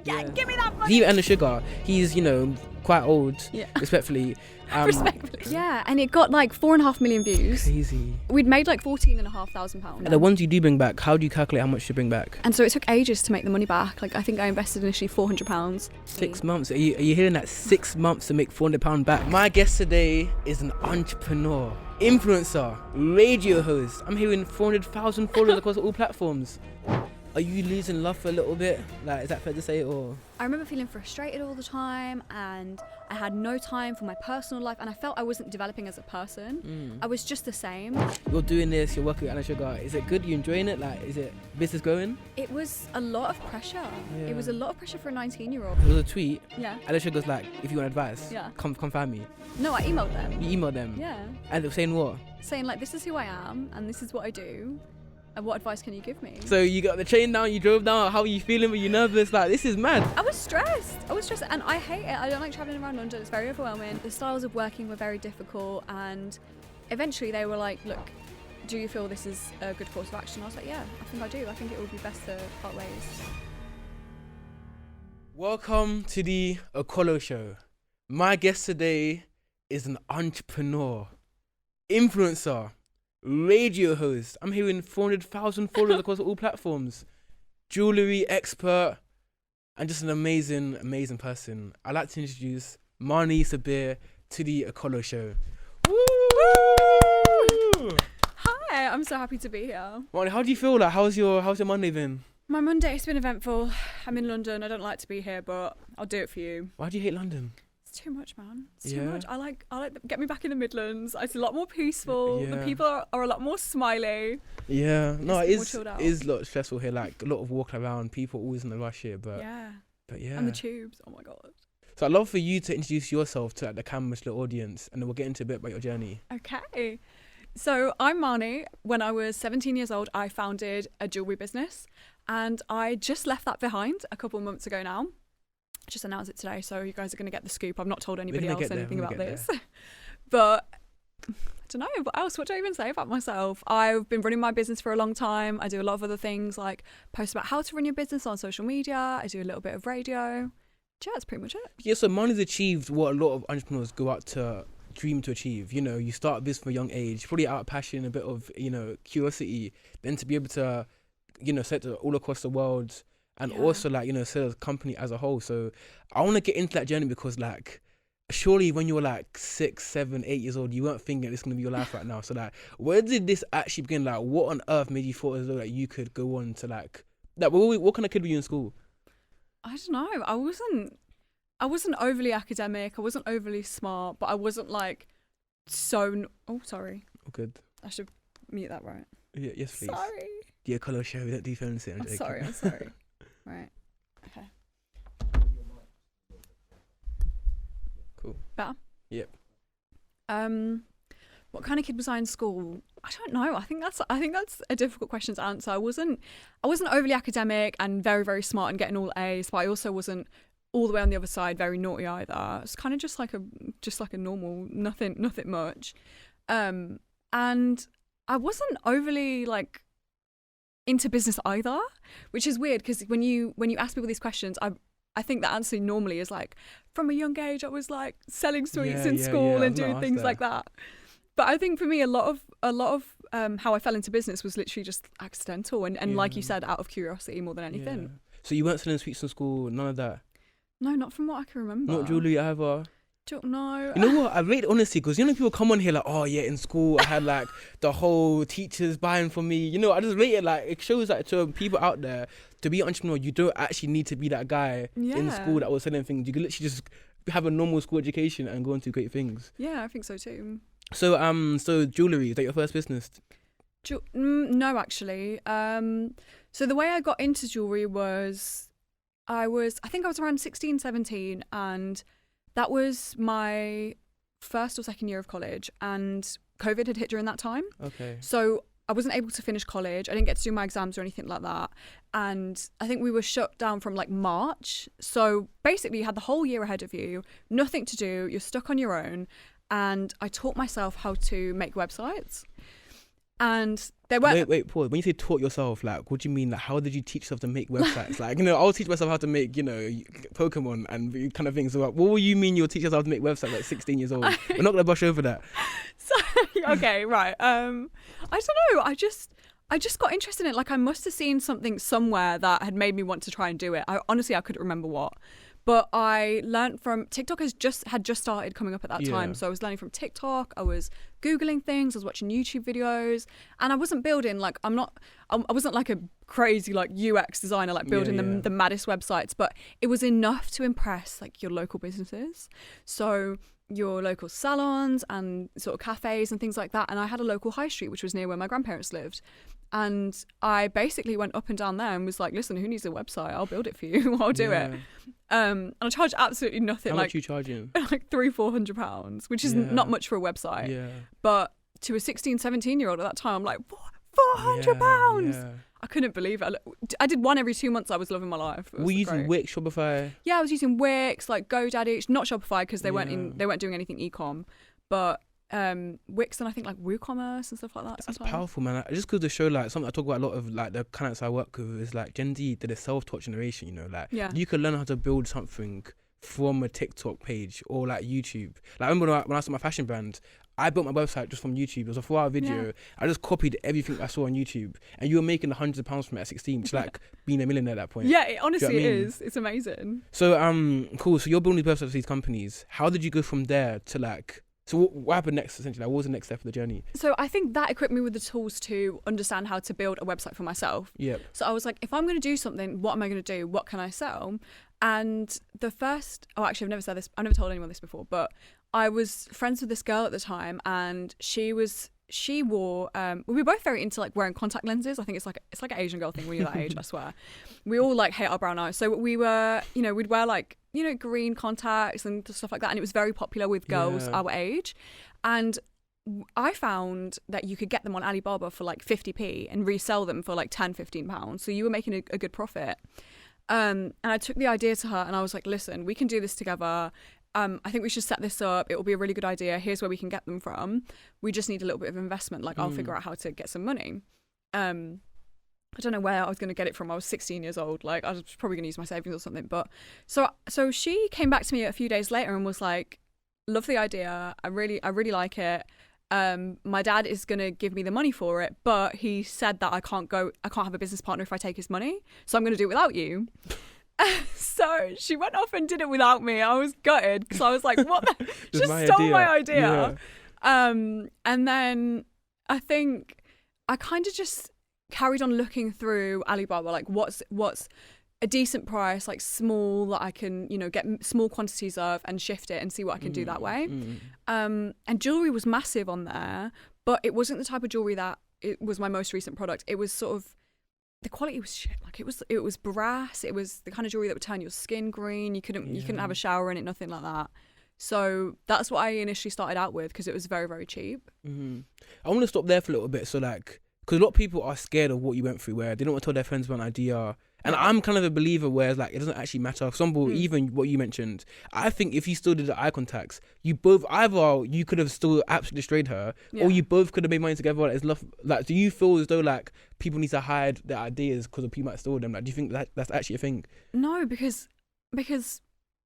Yeah, give me that money. Leave It and the Sugar. He's, quite old, Yeah. respectfully. Respectfully. Yeah, and it got like 4.5 million views. Crazy. We'd made like £14,500. And the ones you do bring back, how do you calculate how much you bring back? And so it took ages to make the money back. Like I think I invested initially £400. 6 months. Are you hearing that? 6 months to make £400 back. My guest today is an entrepreneur, influencer, radio host. I'm hearing 400,000 followers across all platforms. Are you losing love for a little bit? Like, is that fair to say, or? I remember feeling frustrated all the time, and I had no time for my personal life, and I felt I wasn't developing as a person. I was just the same. You're doing this, you're working with Anna Sugar. Is it good? You enjoying it? Like, is it business going? It was a lot of pressure. Yeah. It was a lot of pressure for a 19-year-old. There was a tweet. Yeah. Anna Sugar's like, if you want advice, Yeah. come find me. No, I emailed them. You emailed them. Yeah. And they were saying what? Saying like, this is who I am, and this is what I do, and what advice can you give me? So you got the train down, you drove down. How are you feeling? Were you nervous? Like, this is mad. I was stressed, and I hate it. I don't like travelling around London. It's very overwhelming. The styles of working were very difficult, and eventually they were like, look, do you feel this is a good course of action? I was like, yeah, I think I do. I think it would be best to part ways. Welcome to the Okolo Show. My guest today is an entrepreneur, influencer, radio host. I'm hearing 400,000 followers across all platforms. Jewellery expert, and just an amazing, amazing person. I'd like to introduce Marnie Zubair to the Okolo Show. Woo! Hi, I'm so happy to be here. Marnie, how do you feel? Like, how's your Monday been? My Monday's been eventful. I'm in London. I don't like to be here, but I'll do it for you. Why do you hate London? It's too much, man. It's Yeah. too much. I like get me back in the Midlands. It's a lot more peaceful. Yeah. The people are a lot more smiley. Yeah, no, It's it more is chilled out. a lot stressful here. Like, a lot of walking around, people always in a rush here, but Yeah. yeah. And the tubes. Oh my god. So I'd love for you to introduce yourself to the camera's little audience, and then we'll get into a bit about your journey. Okay. So I'm Marnie. When I was 17 years old, I founded a jewellery business, and I just left that behind a couple of months ago now. Just announced it today, so you guys are going to get the scoop. I've not told anybody gonna else get there, anything we're about gonna this. get But I don't know, what else? What do I even say about myself? I've been running my business for a long time. I do a lot of other things, like post about how to run your business on social media. I do a little bit of radio. Yeah, that's pretty much it. Yeah, so Marnie's achieved what a lot of entrepreneurs go out to dream to achieve. You know, you start a business from a young age, probably out of passion, a bit of, curiosity, then to be able to, set it all across the world, and Yeah. also set a company as a whole. So I want to get into that journey because surely when you were 6, 7, 8 years old, you weren't thinking this is going to be your life right now. So where did this actually begin? What on earth made you thought as though you could go on to what kind of kid were you in school? I don't know. I wasn't overly academic. I wasn't overly smart, but I wasn't oh, sorry. Oh, good. I should mute that, right? Yeah, yes, please. Sorry. The Okolo Show, we don't do phone sit. I'm sorry. Right. Okay. Cool. Better? Yep. What kind of kid was I in school? I don't know. I think that's a difficult question to answer. I wasn't overly academic and very, very smart and getting all A's, but I also wasn't all the way on the other side, very naughty either. It's kind of just like a normal, nothing much. And I wasn't overly into business either, which is weird because when you ask people these questions, I think the answer normally is from a young age I was selling sweets in school and doing things like that. But I think for me a lot of how I fell into business was literally just accidental and like you said, out of curiosity more than anything. Yeah. So you weren't selling sweets in school, none of that? No, not from what I can remember. Not jewellery either? No. You know what? I rate honesty because people come on here in school I had the whole teachers buying for me. I just rate it it shows to people out there, to be an entrepreneur, you don't actually need to be that guy in school that was selling things. You can literally just have a normal school education and go into great things. Yeah, I think so too. So jewellery, is that your first business? No, actually. So the way I got into jewellery was I think I was around 16, 17, and that was my first or second year of college, and COVID had hit during that time. Okay. So I wasn't able to finish college. I didn't get to do my exams or anything like that. And I think we were shut down from March. So basically you had the whole year ahead of you, nothing to do, you're stuck on your own. And I taught myself how to make websites. And they weren't. Wait, Paul. When you say taught yourself, like, what do you mean? Like, how did you teach yourself to make websites? Like, I'll teach myself how to make, Pokemon and kind of things. So, what will you mean you'll teach yourself how to make websites like 16 years old? We're not gonna brush over that. So, okay, right. I don't know. I just got interested in it. Like, I must have seen something somewhere that had made me want to try and do it. I couldn't remember what. But I learned from TikTok had just started coming up at that time. So I was learning from TikTok. I was Googling things. I was watching YouTube videos, and I wasn't building I wasn't like a crazy like UX designer, like building the maddest websites. But it was enough to impress like your local businesses. So your local salons and sort of cafes and things like that. And I had a local high street, which was near where my grandparents lived. And I basically went up and down there and was like, listen, who needs a website? I'll build it for you. I'll do it. And I charged absolutely nothing. How much you charging? Like £300-400, which is not much for a website. Yeah. But to a 16, 17-year-old at that time, I'm like, £400? Yeah. I couldn't believe it. I did one every 2 months. I was loving my life. Were you using Wix, Shopify? Yeah, I was using Wix, like GoDaddy, not Shopify because they weren't doing anything e-com, but Wix and I think like WooCommerce and stuff like that. That's powerful, man. Just because to show like something I talk about a lot of like the clients I work with is like Gen Z, they're the self-taught generation, you can learn how to build something from a TikTok page or like YouTube. Like I remember when I started my fashion brand, I built my website just from YouTube. It was a 4-hour video. Yeah. I just copied everything I saw on YouTube, and you were making hundreds of pounds from it at 16, which like being a millionaire at that point. Yeah, it honestly is. It's amazing. So cool. So you're building these websites for these companies. How did you go from there to like? So what happened next, essentially? Like, what was the next step of the journey? So I think that equipped me with the tools to understand how to build a website for myself. Yep. So I was like, if I'm going to do something, what am I going to do? What can I sell? And the first, actually, I've never said this. I've never told anyone this before, but I was friends with this girl at the time, and she wore, we were both very into like wearing contact lenses. I think it's like an Asian girl thing when you're that age, I swear. We all like hate our brown eyes. So we were, we'd wear like, green contacts and stuff like that. And it was very popular with girls our age. And I found that you could get them on Alibaba for like 50p and resell them for like £10-15. So you were making a good profit. And I took the idea to her and I was like, listen, we can do this together. I think we should set this up. It will be a really good idea. Here's where we can get them from. We just need a little bit of investment. Like I'll figure out how to get some money. I don't know where I was going to get it from. I was 16 years old. Like I was probably going to use my savings or something. But so she came back to me a few days later and was like, love the idea. I really like it. My dad is going to give me the money for it, but he said that I can't have a business partner if I take his money. So I'm going to do it without you. So she went off and did it without me. I was gutted because I was like, what? She just stole my idea. Yeah. And then I think I kind of just carried on looking through Alibaba, like what's a decent price, like small, that I can, get small quantities of and shift it and see what I can do that way. And jewellery was massive on there, but it wasn't the type of jewellery that it was my most recent product. It was sort of, the quality was shit. Like it was brass. It was the kind of jewelry that would turn your skin green. You couldn't have a shower in it, nothing like that. So that's what I initially started out with because it was very, very cheap. I want to stop there for a little bit. So like, because a lot of people are scared of what you went through, where they don't want to tell their friends about an idea. And I'm kind of a believer where it's like, it doesn't actually matter. For example, even what you mentioned, I think if you still did the eye contacts, you both, either you could have still absolutely destroyed her, or you both could have made money together. Like, do you feel as though like people need to hide their ideas because of people might steal them? Like, do you think that that's actually a thing? No, because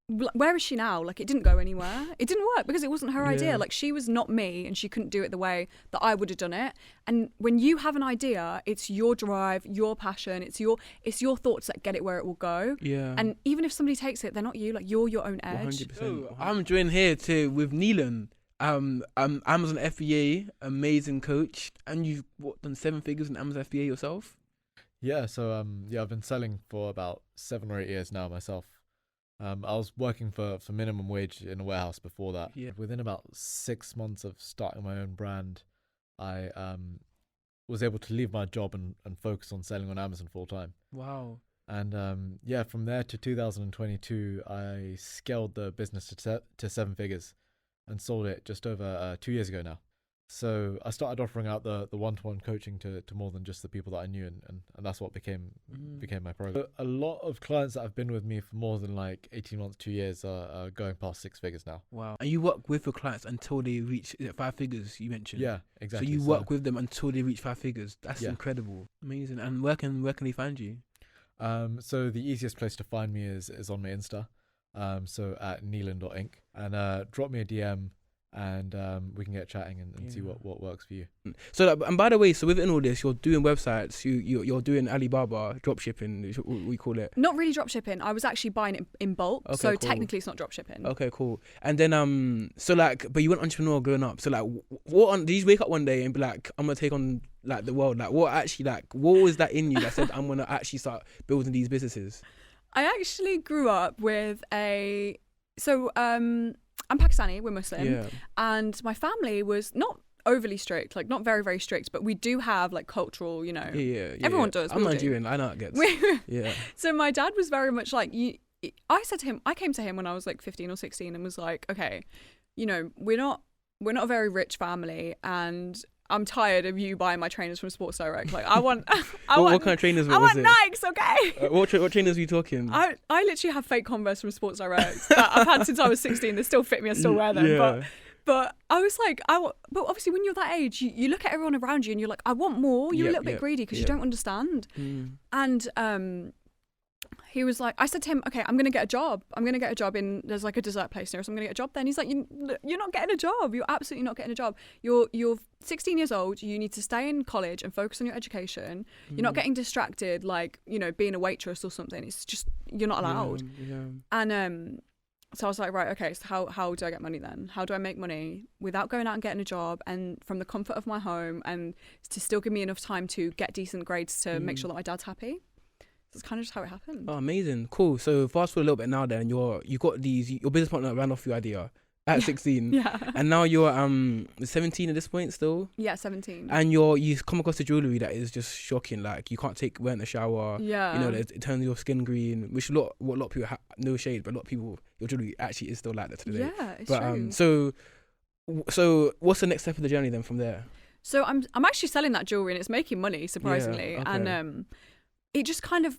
where is she now? Like, it didn't go anywhere. It didn't work because it wasn't her idea. Like, she was not me and she couldn't do it the way that I would have done it. And when you have an idea, it's your drive, your passion, it's your thoughts that get it where it will go. Yeah. And even if somebody takes it, they're not you. Like, you're your own edge. 100%. So, I'm joined here with Neelan, Amazon FBA, amazing coach. And you've done 7 figures in Amazon FBA yourself? Yeah, so I've been selling for about 7 or 8 years now myself. I was working for minimum wage in a warehouse before that. Yeah. Within about 6 months of starting my own brand, I was able to leave my job and focus on selling on Amazon full time. Wow. And from there to 2022, I scaled the business to 7 figures and sold it just over 2 years ago now. So I started offering out the one-to-one coaching to more than just the people that I knew, and that's what became my program. A lot of clients that have been with me for more than like 18 months, 2 years are going past 6 figures now. Wow. And you work with your clients until they reach 5 figures, you mentioned? Yeah, exactly. So you work with them until they reach 5 figures. That's incredible. Amazing. And where can they find you? So the easiest place to find me is on my Insta. So at neelan.inc, and drop me a DM. And we can get chatting and see what works for you. So, and by the way, so within all this, you're doing websites, you're doing Alibaba dropshipping, we call it. Not really dropshipping. I was actually buying it in bulk, Okay, so cool. technically it's not dropshipping. Okay, cool. And then so like, but you were an entrepreneur growing up. So like, did you wake up one day and be like, I'm gonna take on like the world? Like, what was that in you that said I'm gonna actually start building these businesses? I actually grew up with I'm Pakistani, we're Muslim, and my family was not overly strict, like not very, very strict, but we do have like cultural, everyone does. I'm Nigerian, I know it gets. So my dad was very much like, I came to him when I was like 15 or 16 and was like, okay, we're not a very rich family, and I'm tired of you buying my trainers from Sports Direct. Like what kind of trainers was it? I want Nikes, okay? What trainers are you talking? I literally have fake Converse from Sports Direct that I've had since I was 16. They still fit me. I still wear them. Yeah. But I was like, but obviously when you're that age, you look at everyone around you and you're like, I want more. You're a little bit greedy because you don't understand. And he was like, I said to him, okay, I'm going to get a job. There's like a dessert place near us. I'm going to get a job there. And he's like, you're not getting a job. You're absolutely not getting a job. You're 16 years old. You need to stay in college and focus on your education. You're not getting distracted, like, being a waitress or something. It's just, you're not allowed. And so I was like, right, okay, so how do I get money then? How do I make money without going out and getting a job and from the comfort of my home, and to still give me enough time to get decent grades to make sure that my dad's happy? That's kind of just how it happened. Oh, amazing. Cool. So fast forward a little bit now then, your business partner ran off your idea at 16. Yeah. And now you're 17 at this point still? Yeah, 17. And you've come across a jewellery that is just shocking. Like, you can't wear in the shower. Yeah. It turns your skin green, which what a lot of people no shade, but a lot of people, your jewellery actually is still like that today. Yeah, it's true. So what's the next step of the journey then from there? So I'm actually selling that jewellery and it's making money, surprisingly. Yeah, okay. And it just kind of,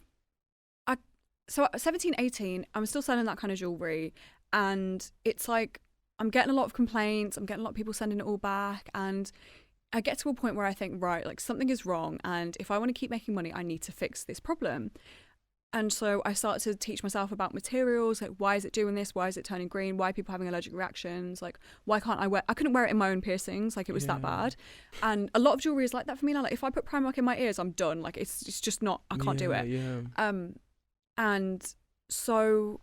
so at 17, 18, I'm still selling that kind of jewellery, and it's like, I'm getting a lot of complaints, I'm getting a lot of people sending it all back, and I get to a point where I think, right, like something is wrong, and if I want to keep making money, I need to fix this problem. And so I started to teach myself about materials, like why is it doing this, why is it turning green, why are people having allergic reactions, like why can't I couldn't wear it in my own piercings, like it was that bad. And a lot of jewellery is like that for me now. Like if I put Primark in my ears, I'm done. Like it's just not, I can't do it. And so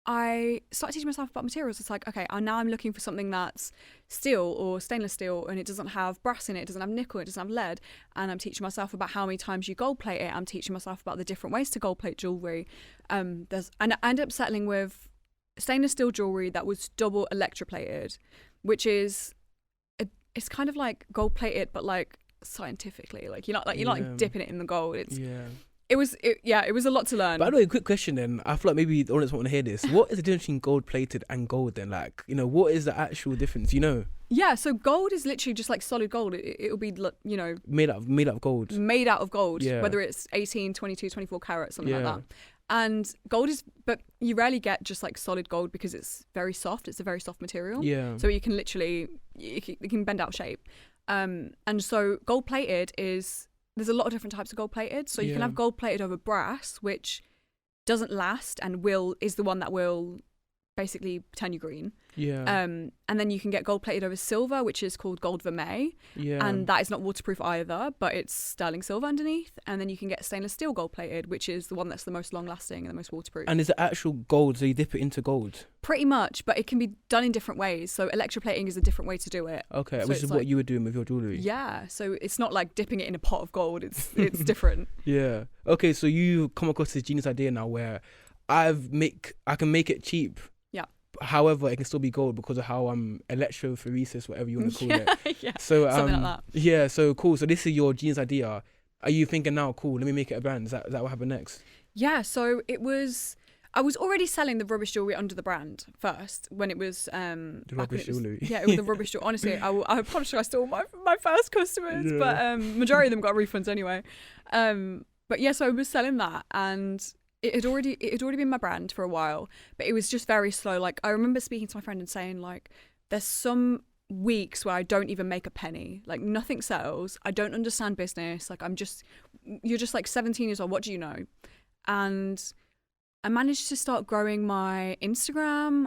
I started teaching myself about materials. It's like, okay, now I'm looking for something that's steel or stainless steel, and it doesn't have brass in it, it doesn't have nickel, it doesn't have lead. And I'm teaching myself about how many times you gold plate it. I'm teaching myself about the different ways to gold plate jewellery. And I ended up settling with stainless steel jewellery that was double electroplated, which is, it's kind of like gold plated, but like scientifically, like you're not dipping it in the gold. It was a lot to learn. By the way, quick question then. I feel like maybe the audience won't want to hear this. What is the difference between gold plated and gold then? Like, what is the actual difference, Yeah, so gold is literally just like solid gold. It'll be, made out of gold. Made out of gold, Yeah. whether it's 18, 22, 24 carats, something like that. And gold but you rarely get just like solid gold because it's very soft. It's a very soft material. Yeah. So you can literally, it can bend out shape. And so gold plated there's a lot of different types of gold plated. So you can have gold plated over brass, which doesn't last and is the one that will basically turn you green. Yeah. And then you can get gold plated over silver, which is called gold vermeil. Yeah. And that is not waterproof either, but it's sterling silver underneath. And then you can get stainless steel gold plated, which is the one that's the most long lasting and the most waterproof. And is it actual gold, so you dip it into gold? Pretty much, but it can be done in different ways. So electroplating is a different way to do it. Okay, so which is what you were doing with your jewellery. Yeah, so it's not like dipping it in a pot of gold. It's different. Yeah. Okay, so you come across this genius idea now where I can make it cheap. Yeah. However, it can still be gold because of how electrophoresis, whatever you want to call it. Yeah. So something like that. Yeah. So cool. So this is your genius idea. Are you thinking now? Cool. Let me make it a brand. Is that what happened next? Yeah. So it was. I was already selling the rubbish jewellery under the brand first when it was The rubbish jewellery. Yeah, it was the rubbish jewellery. Honestly, I apologise to all my first customers, but majority of them got refunds anyway. But yeah, so I was selling that, and it had already been my brand for a while, but it was just very slow. Like, I remember speaking to my friend and saying, like, there's some weeks where I don't even make a penny, like nothing sells. I don't understand business. Like, you're just like 17 years old. What do you know? And I managed to start growing my Instagram,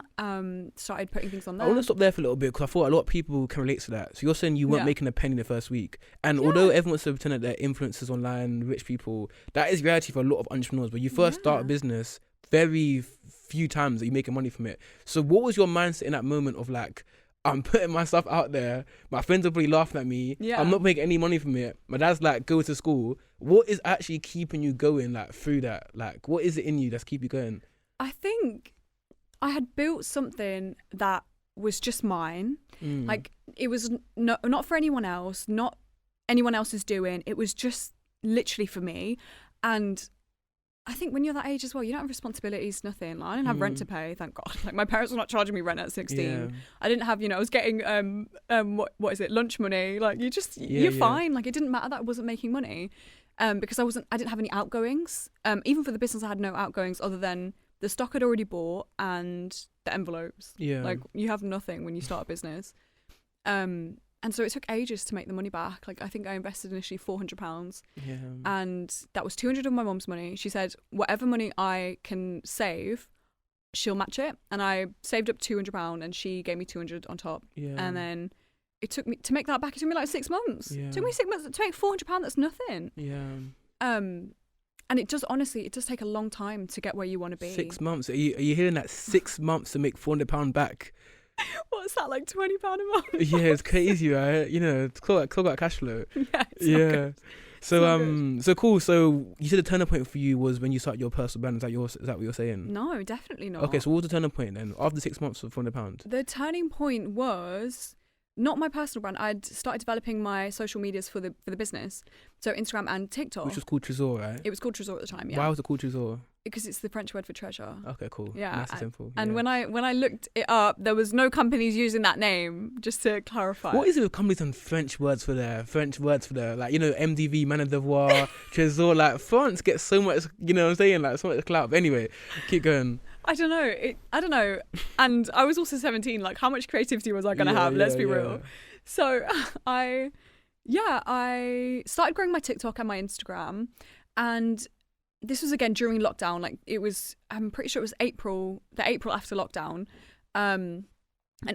started putting things on there. I want to stop there for a little bit because I thought a lot of people can relate to that. So you're saying you weren't making a penny the first week. And although everyone wants to pretend that they're influencers online, rich people, that is reality for a lot of entrepreneurs. When you first start a business, very few times that you're making money from it. So what was your mindset in that moment of like, I'm putting myself out there. My friends are probably laughing at me. Yeah. I'm not making any money from it. My dad's like, go to school. What is actually keeping you going like through that? Like, what is it in you that's keep you going? I think I had built something that was just mine. Like, it was not for anyone else, not anyone else is doing. It was just literally for me. And I think when you're that age as well, you don't have responsibilities, nothing. Like, I didn't have rent to pay, thank God. Like, my parents were not charging me rent at 16. Yeah. I didn't have, I was getting what is it, lunch money. Like, you're fine. Like, it didn't matter that I wasn't making money, because I didn't have any outgoings. Even for the business, I had no outgoings other than the stock I'd already bought and the envelopes. Yeah. Like, you have nothing when you start a business. And so it took ages to make the money back. Like, I think I invested initially £400. Yeah. And that was 200 of my mum's money. She said, whatever money I can save, she'll match it. And I saved up £200 and she gave me 200 on top. Yeah. And then it took me, to make that back, it took me like 6 months. Yeah. It took me 6 months to make £400, that's nothing. Yeah. And it does, honestly, it does take a long time to get where you want to be. 6 months? Are you hearing that? 6 months to make £400 back? What's that, like £20 a month? Yeah, it's crazy, right? It's called cash flow. Yeah. So cool. So you said the turning point for you was when you started your personal brand. Is that what you're saying? No, definitely not. Okay, so what was the turning point then? After 6 months of £400? The turning point was not my personal brand. I'd started developing my social medias for the business, so Instagram and TikTok, which was called Trésor, right? It was called Trésor at the time. Yeah. Why was it called Trésor? Because it's the French word for treasure. Okay, cool. Yeah, nice and simple. And when I looked it up, there was no companies using that name. Just to clarify, what is it with companies and French words for their like MDV, Man of Devoir, Trésor? Like, France gets so much, what I'm saying, like so much clout. But anyway, keep going. I don't know. And I was also 17. Like, how much creativity was I going to have? Let's be real. So I started growing my TikTok and my Instagram, and this was again during lockdown. Like, I'm pretty sure it was April after lockdown. And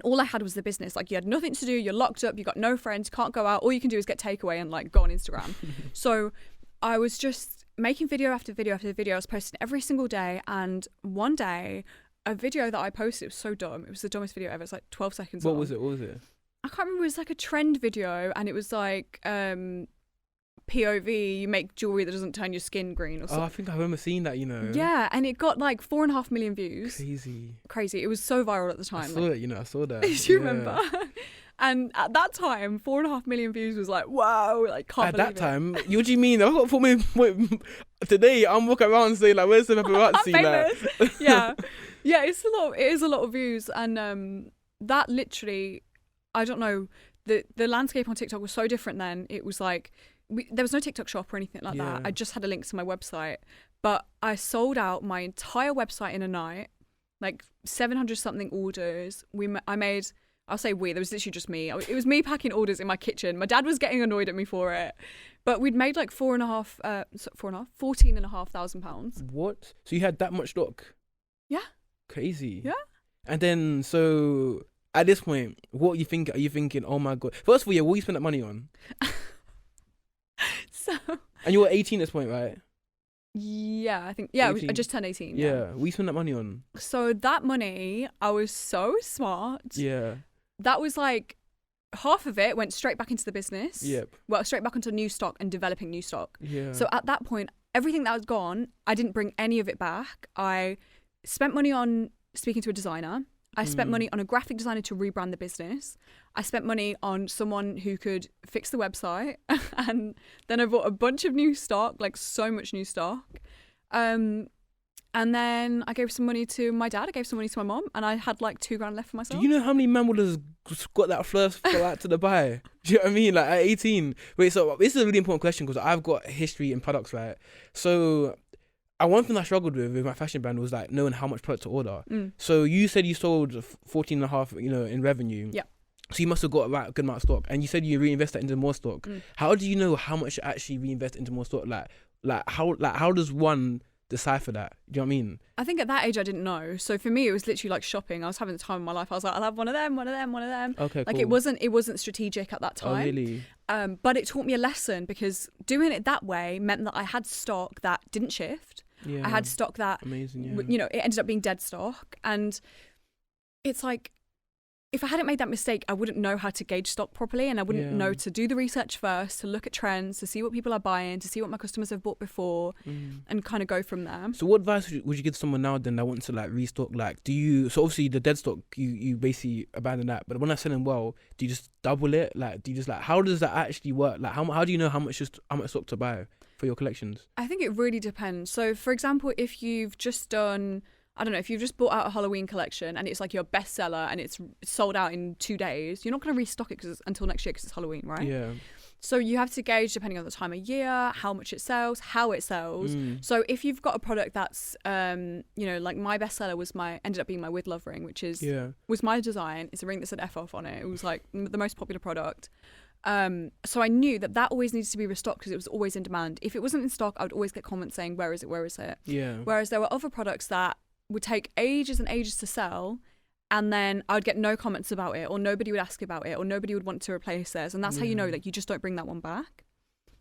all I had was the business. Like, you had nothing to do, you're locked up, you got no friends, can't go out. All you can do is get takeaway and like go on Instagram. So I was just making video after video after video. I was posting every single day. And one day, a video that I posted was so dumb. It was the dumbest video ever. It's like 12 seconds long. What was it? I can't remember. It was like a trend video, and it was like POV, you make jewelry that doesn't turn your skin green or something. Oh, I think I remember seeing that, Yeah, and it got like 4.5 million views. Crazy. It was so viral at the time. I saw that. Do you remember? And at that time, 4.5 million views was like, wow, like, can't believe it. At that time? What do you mean? I've got 4 million. Today, I'm walking around saying, like, where's the paparazzi? Like? Yeah. Yeah, it is a lot of views. And that literally, I don't know, the landscape on TikTok was so different then. It was like, there was no TikTok shop or anything like that. I just had a link to my website, but I sold out my entire website in a night, like 700 something orders. There was literally just me. It was me packing orders in my kitchen. My dad was getting annoyed at me for it, but we'd made like £14,500. What? So you had that much stock? Yeah. Crazy. Yeah. And then, so at this point, what are you thinking? Are you thinking, oh my God? First of all, what you spend that money on? And you were 18 at this point, right? Yeah, I think. Yeah, I just turned 18. Yeah. What you spend that money on? So that money, I was so smart. Yeah. That was like, half of it went straight back into the business. Yep. Well, straight back into new stock and developing new stock. Yeah. So at that point, everything that was gone, I didn't bring any of it back. I spent money on speaking to a designer. I spent money on a graphic designer to rebrand the business. I spent money on someone who could fix the website. And then I bought a bunch of new stock, like so much new stock. And And then I gave some money to my dad, I gave some money to my mom, and I had like $2,000 left for myself. Do you know how many man would have got that first flight to Dubai? Do you know what I mean? Like at 18. Wait, so this is a really important question because I've got history in products, right? So one thing I struggled with my fashion brand was like knowing how much product to order. So you said you sold 14 and a half, in revenue. Yeah. So you must have got a good amount of stock, and you said you reinvest that into more stock. How do you know how much to actually reinvest into more stock? How does one decipher that? Do you know what I mean? I think at that age I didn't know. So for me it was literally like shopping. I was having the time of my life. I was like, I'll have one of them. Okay, like cool. it wasn't strategic at that time. Oh, really? But it taught me a lesson because doing it that way meant that I had stock that didn't shift. Yeah. I had stock that amazing. Yeah. It ended up being dead stock, and it's like, if I hadn't made that mistake, I wouldn't know how to gauge stock properly, and I wouldn't know to do the research first, to look at trends, to see what people are buying, to see what my customers have bought before, and kind of go from there. So what advice would you give someone now then that wants to like restock? Like, so obviously the dead stock, you basically abandon that, but when that's selling well, do you just double it? Like, do you just how does that actually work? Like, how do you know how much stock to buy for your collections? I think it really depends. So for example, if you've just done, I don't know, if you've just bought out a Halloween collection and it's like your bestseller and it's sold out in 2 days, you're not going to restock it until next year because it's Halloween, right? Yeah. So you have to gauge, depending on the time of year, how much it sells, how it sells. So if you've got a product that's, like my bestseller ended up being my With Love ring, which was my design. It's a ring that said F off on it. It was like the most popular product. So I knew that always needs to be restocked because it was always in demand. If it wasn't in stock, I would always get comments saying, where is it? Yeah. Whereas there were other products that would take ages and ages to sell, and then I would get no comments about it, or nobody would ask about it, or nobody would want to replace theirs, and that's how you know that you just don't bring that one back.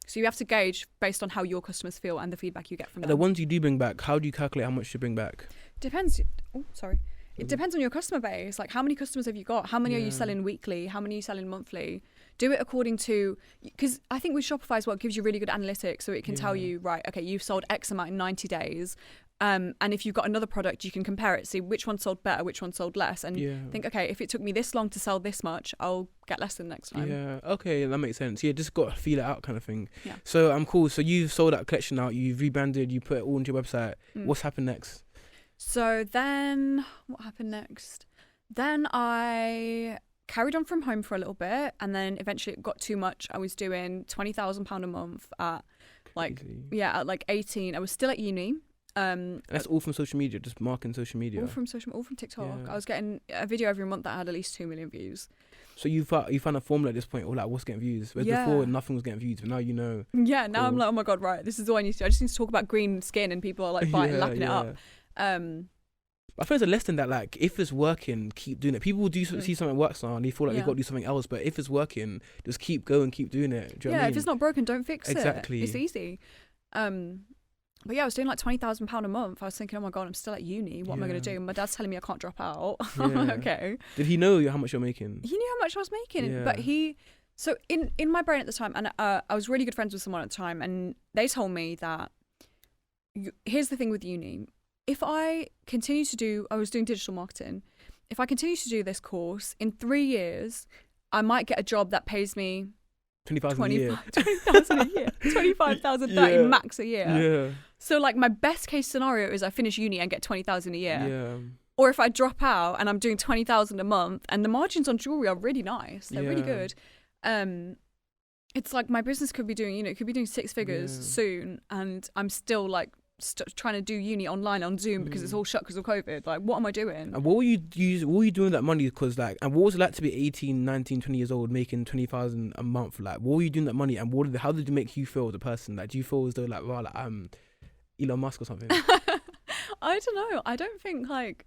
So you have to gauge based on how your customers feel and the feedback you get from them. The ones you do bring back, how do you calculate how much to bring back? Depends. Oh, sorry. It depends on your customer base. Like, how many customers have you got? How many are you selling weekly? How many are you selling monthly? Do it according to, because I think with Shopify as well, it gives you really good analytics, so it can tell you, right, okay, you've sold X amount in 90 days. And if you've got another product, you can compare it, see which one sold better, which one sold less, and think, okay, if it took me this long to sell this much, I'll get less than next time. Yeah, okay, that makes sense. Yeah, just got to feel it out kind of thing. Yeah. So I'm cool. So you've sold that collection out, you've rebranded, you put it all into your website. What's happened next? So then, what happened next? Then I carried on from home for a little bit, and then eventually it got too much. I was doing £20,000 a month at at 18. I was still at uni. And that's all from social media, just marketing social media. All from TikTok. Yeah. I was getting a video every month that had at least 2 million views. So you found a formula at this point, or like what's getting views? Whereas before nothing was getting views, but now you know. Yeah, now I'm like, oh my god, right, this is all I need to do. I just need to talk about green skin, and people are like lapping it up. I think it's a lesson that like if it's working, keep doing it. People do see something works now and they feel like they've got to do something else, but if it's working, just keep going, keep doing it. Do you know what I mean? If it's not broken, don't fix it. Exactly. It's easy. But yeah, I was doing like £20,000 a month. I was thinking, oh my god, I'm still at uni. What am I going to do? And my dad's telling me I can't drop out. I'm like, okay. Did he know how much you're making? He knew how much I was making, but so in my brain at the time, and I was really good friends with someone at the time, and they told me that here's the thing with uni. If I continue I was doing digital marketing. If I continue to do this course, in 3 years, I might get a job that pays me 20,000 a year. 20,000 a year. 25,000, 30 max a year. Yeah. So like my best case scenario is I finish uni and get 20,000 a year. Yeah. Or if I drop out and I'm doing 20,000 a month, and the margins on jewellery are really nice. They're really good. It's like my business could be doing, it could be doing 6 figures soon, and I'm still like trying to do uni online on Zoom because it's all shut because of COVID. Like, what am I doing? And what were you doing with that money? Because like, and what was it like to be 18, 19, 20 years old making 20,000 a month? Like, what were you doing with that money, and how did it make you feel as a person? Like, do you feel as though like, wow, like I'm Elon Musk or something? I don't know. I don't think like.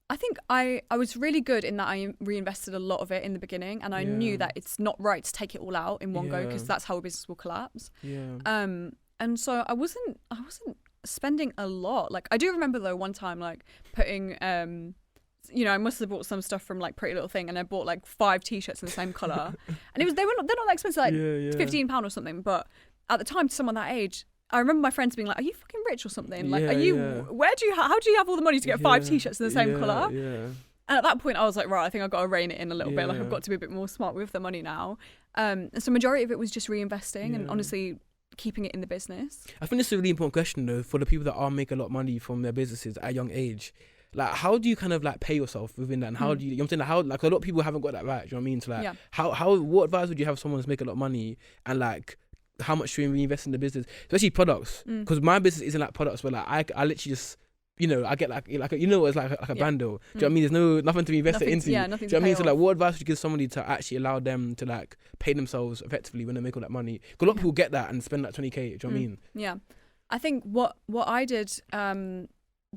I think I was really good in that I reinvested a lot of it in the beginning, and I knew that it's not right to take it all out in one go, because that's how a business will collapse. Yeah. And so I wasn't spending a lot. Like, I do remember though one time like putting I must have bought some stuff from like Pretty Little Thing, and I bought like 5 t-shirts in the same colour. And they're not that expensive, like £15 or something, but at the time, to someone that age, I remember my friends being like, are you fucking rich or something? Like, how do you have all the money to get 5 t-shirts in the same colour? Yeah. And at that point I was like, right, I think I've got to rein it in a little bit. Like, I've got to be a bit more smart with the money now. And so majority of it was just reinvesting, and honestly keeping it in the business. I think this is a really important question though for the people that are making a lot of money from their businesses at a young age. Like, how do you kind of like pay yourself within that? And how do you know what I'm saying? Like, how, like, a lot of people haven't got that right. Do you know what I mean? So like, what advice would you have someone who's making a lot of money and like, how much should we reinvest in the business, especially products? Because my business isn't like products, but like I literally just, you know, I get like you know, it's like a bundle. Do you know what I mean? There's nothing to invest it into. Yeah, nothing. Do you know what I mean? So like, what advice would you give somebody to actually allow them to like pay themselves effectively when they make all that money? Because a lot of people get that and spend like 20k. Do you know what I mean? Yeah, I think what I did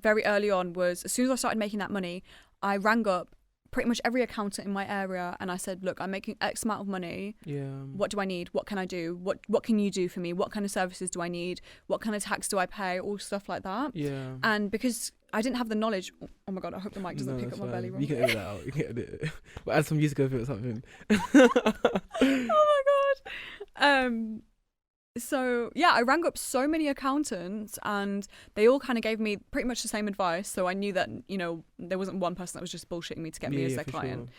very early on was, as soon as I started making that money, I rang up pretty much every accountant in my area and I said, look, I'm making X amount of money. Yeah. What do I need? What can I do? What can you do for me? What kind of services do I need? What kind of tax do I pay? All stuff like that. Yeah. And because I didn't have the knowledge, oh my God, I hope the mic doesn't pick up my belly wrong. You can edit that out. You can edit it. We'll add some music over it or something. Oh my God. So yeah, I rang up so many accountants and they all kind of gave me pretty much the same advice. So I knew that, you know, there wasn't one person that was just bullshitting me to get me as their client.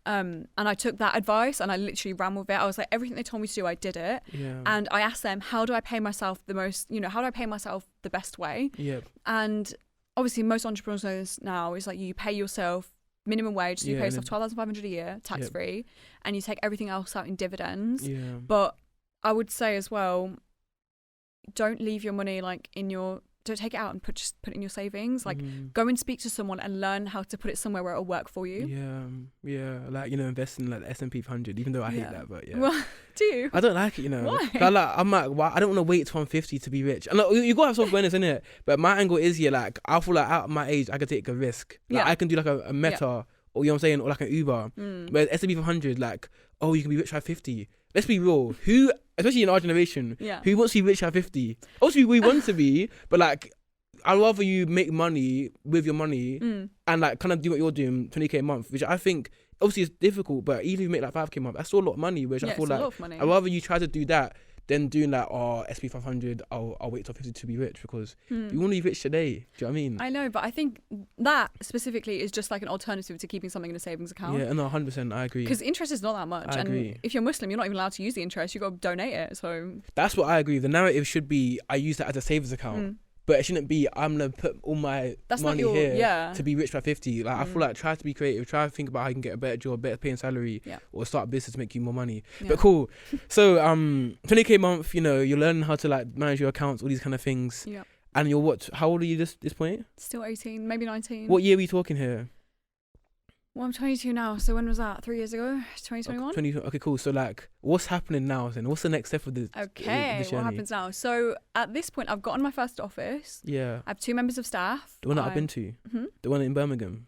Sure. And I took that advice and I literally ran with it. I was like, everything they told me to do, I did it. Yeah. And I asked them, how do I pay myself the most, you know, how do I pay myself the best way? Yeah. And obviously most entrepreneurs now is like, you pay yourself minimum wage, so you pay yourself $12,500 a year, tax free, and you take everything else out in dividends. Yeah. But I would say as well, don't leave your money like don't take it out and put it in your savings. Like go and speak to someone and learn how to put it somewhere where it'll work for you. Yeah, like, you know, invest in like the S&P 500, even though I hate that, but yeah. Well, do you? I don't like it, you know. Why? I'm like, well, I don't want to wait till I'm 50 to be rich. And like, you gotta have self-awareness in it. But my angle is, like, I feel like at my age I could take a risk. Like I can do like a Meta or, you know what I'm saying, or like an Uber. But S&P 500, like, oh, you can be rich by 50. Let's be real. Who, especially in our generation, who wants to be rich at 50? Obviously, we want to be, but like, I'd rather you make money with your money and like kind of do what you're doing, 20k a month, which I think obviously is difficult, but even if you make like 5k a month, that's still a lot of money, which I feel like I'd rather you try to do that than doing like, SP 500, I'll wait till 50 to be rich, because you want to be rich today. Do you know what I mean? I know, but I think that specifically is just like an alternative to keeping something in a savings account. Yeah, no, 100%, I agree. Because interest is not that much. And if you're Muslim, you're not even allowed to use the interest. You've got to donate it. So that's what I agree. The narrative should be, I use that as a savings account. But it shouldn't be, I'm going to put all my money here to be rich by 50. Like, I feel like try to be creative. Try to think about how you can get a better job, better paying salary, or start a business to make you more money. Yeah. But cool. So, 20k a month, you know, you're learning how to like manage your accounts, all these kind of things. Yeah. And you're what? How old are you this point? Still 18, maybe 19. What year are we talking here? Well, I'm 22 now, so when was that? 3 years ago? 2021? Okay, cool. So, like, what's happening now then? What's the next step of this journey? What happens now? So, at this point, I've gotten my first office. Yeah. I have 2 members of staff. The one that I've been to? The one in Birmingham?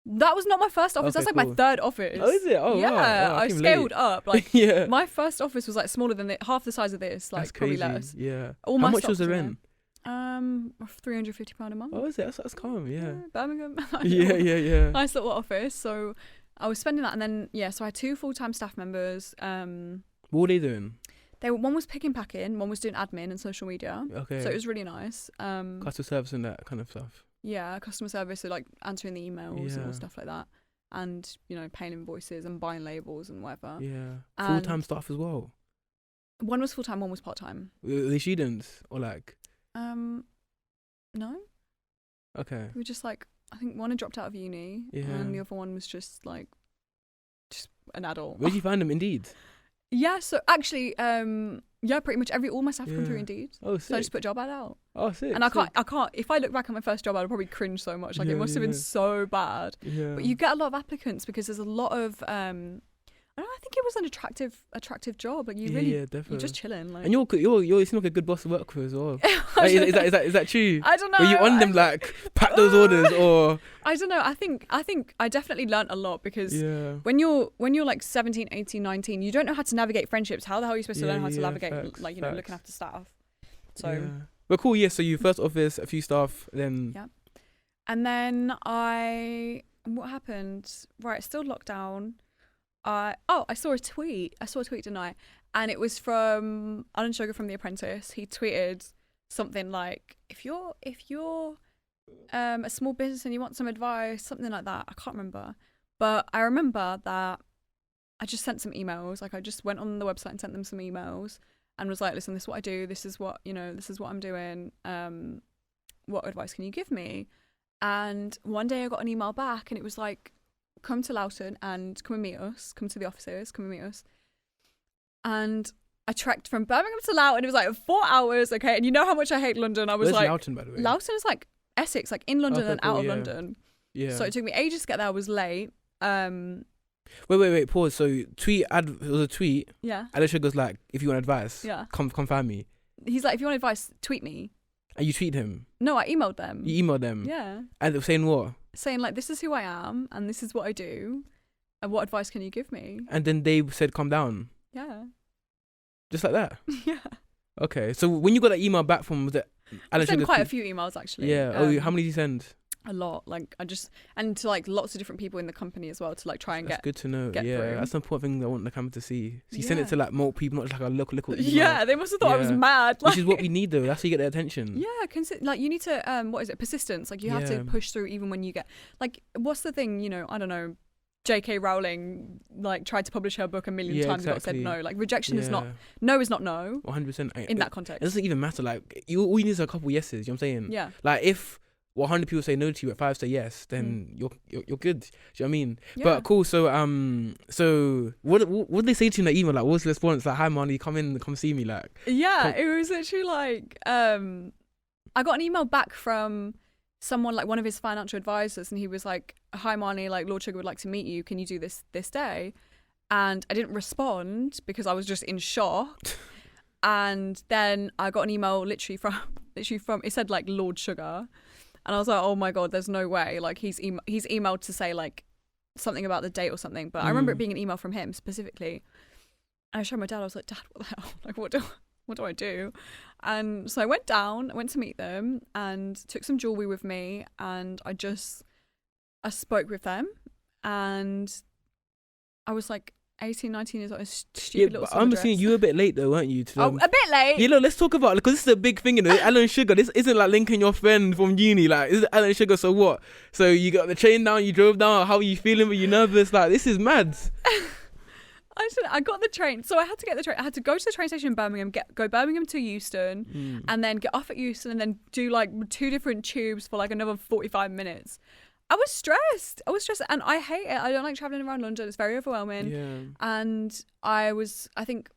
That was not my first office. That's like my 3rd office. Oh, is it? Oh, yeah. Wow. I scaled up. Like, my first office was like smaller than half the size of this. Like, probably less. Yeah. How much was the rent? £350 a month. Oh, is it? That's calm. Yeah. Birmingham. Yeah. Nice little office. So I was spending that, and then so I had 2 full-time staff members. What were they doing? One was picking, packing, one was doing admin and social media. Okay. So it was really nice. Customer service and that kind of stuff. Yeah, customer service, so like answering the emails and all stuff like that, and you know, paying invoices and buying labels and whatever. Yeah. Full-time staff as well. One was full-time, one was part-time. Were they students or like? No. Okay. We were just like, I think one had dropped out of uni, and the other one was just like, just an adult. Where did you find them? Indeed. Yeah. So actually, pretty much all my staff come through Indeed. Oh, sick. So I just put a job ad out. Oh, sick. And I can't. If I look back at my first job, I'd probably cringe so much. Like it must have been so bad. Yeah. But you get a lot of applicants because there's a lot of. I think it was an attractive job. Like you really, definitely. You're just chilling. Like, and you seem like a good boss to work with as well. Like, is that true? I don't know. Were you on them like pack those orders or? I don't know. I think I definitely learnt a lot because when you're like 17, 18, 19, you don't know how to navigate friendships. How the hell are you supposed to learn how to navigate facts. Looking after staff? So, but cool. Yeah. So you first office, a few staff, then and then what happened? Right, still lockdown. I saw a tweet. Tonight, and it was from Alan Sugar from The Apprentice. He tweeted something like, "If you're a small business and you want some advice," something like that. I can't remember, but I remember that I just sent some emails. Like I just went on the website and sent them some emails, and was like, listen, this is what I do. This is what, this is what I'm doing. What advice can you give me? And one day I got an email back and it was like, come to Loughton and come and meet us. Come to the offices, come and meet us. And I trekked from Birmingham to Loughton. It was like 4 hours, okay? And you know how much I hate London. I was Where's like... Loughton, by the way? Loughton is like Essex, like in London and out of yeah. London. Yeah. So it took me ages to get there. I was late. Wait, pause. So it was a tweet. Yeah. Alan Sugar's like, if you want advice, Yeah. come find me. He's like, if you want advice, tweet me. And you tweet him. No, I emailed them. You emailed them. Yeah. And they were saying what? Saying like, this is who I am and this is what I do. And what advice can you give me? And then they said, calm down. Yeah. Just like that. Yeah. Okay. So when you got that email back from, was it I Alan sent Sugar's quite a tweet? few emails actually. Yeah. How many did you send? A lot. Like and to like lots of different people in the company as well to like try and That's good to know. get Yeah. through. That's an important thing I want the camera to see. So you send it Yeah. to like more people, not just like a local email. Yeah, they must have thought I was Yeah. mad. Which is what we need though. That's how you get their attention. Yeah, like you need to what is it? Persistence. Like you have to Yeah. push through even when you get like what's the thing? I don't know. J.K. Rowling like tried to publish her book a million times and got said no. Like rejection is not no. 100%. In that context. It doesn't even matter. Like all you need is a couple yeses. You know what I'm saying? Yeah. Like if 100 people say no to you, at 5 say yes, then you're good. Do you know what I mean? Yeah. But cool. So so what did they say to you in the email? Like what was the response? Like, hi Marnie, come see me. Like Yeah, it was literally like I got an email back from someone, like one of his financial advisors, and he was like, hi Marnie, like Lord Sugar would like to meet you, can you do this day? And I didn't respond because I was just in shock. And then I got an email literally from it said like Lord Sugar, and I was like, oh my god, there's no way. Like he's emailed to say like something about the date or something, but I remember it being an email from him specifically. And I showed my dad. I was like, Dad, what the hell? Like what do I do? And so I went to meet them and took some jewellery with me, and I spoke with them, and I was like 18, 19 years old, a stupid little summer I'm dress. seeing you were a bit late though, weren't you? A bit late. Yeah, look, let's talk about, because this is a big thing, Alan Sugar. This isn't like linking your friend from uni. Like, this is Alan Sugar. So what? So you got the train down, you drove down. How are you feeling? Were you nervous? Like, this is mad. I got the train, so I had to get the train. I had to go to the train station in Birmingham, go Birmingham to Euston, and then get off at Euston, and then do like 2 different tubes for like another 45 minutes. I was stressed, and I hate it. I don't like traveling around London. It's very overwhelming. Yeah. And I was, I think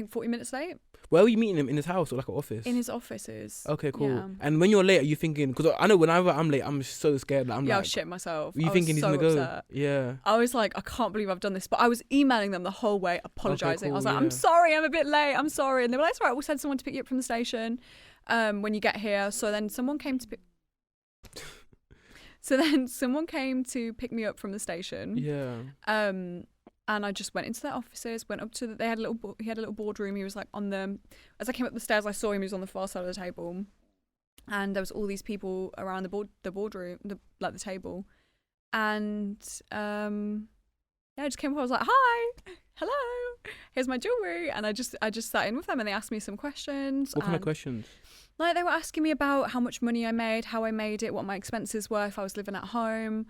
40 minutes late. Where were you meeting him? In his house or like an office? In his offices. Okay, cool. Yeah. And when you're late, are you thinking? Because I know whenever I'm late, I'm so scared. Like, I like, was shitting myself. Were you I thinking was he's so gonna go? upset. Yeah. I was like, I can't believe I've done this. But I was emailing them the whole way, apologising. cool, I was like, yeah. I'm sorry, I'm a bit late. I'm sorry. And they were like, it's all right, we'll send someone to pick you up from the station when you get here. So then someone came to pick me up from the station. Yeah. And I just went into their offices, went up to he had a little boardroom. He was like as I came up the stairs, I saw him. He was on the far side of the table, and there was all these people around the boardroom, the table, and I just came up. I was like, hi, hello, here's my jewellery, and I just sat in with them, and they asked me some questions. What kind of questions? Like they were asking me about how much money I made, how I made it, what my expenses were, if I was living at home,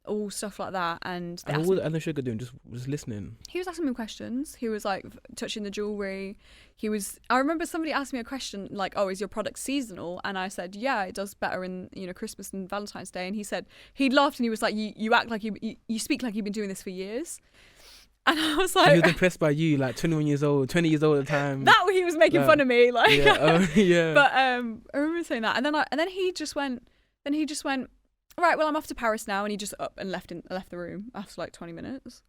all stuff like that. And what was Alan Sugar doing? Just listening. He was asking me questions. He was like touching the jewellery. I remember somebody asked me a question like, oh, is your product seasonal? And I said, yeah, it does better in Christmas and Valentine's Day. And he said, he laughed and he was like, you act like you speak like you've been doing this for years. And I was like, he was impressed by you, like 21 years old, 20 years old at the time. That he was making fun of me, like. Yeah. Yeah. But I remember saying that, and then he just went. Right, well, I'm off to Paris now, and he just up and left the room after like 20 minutes.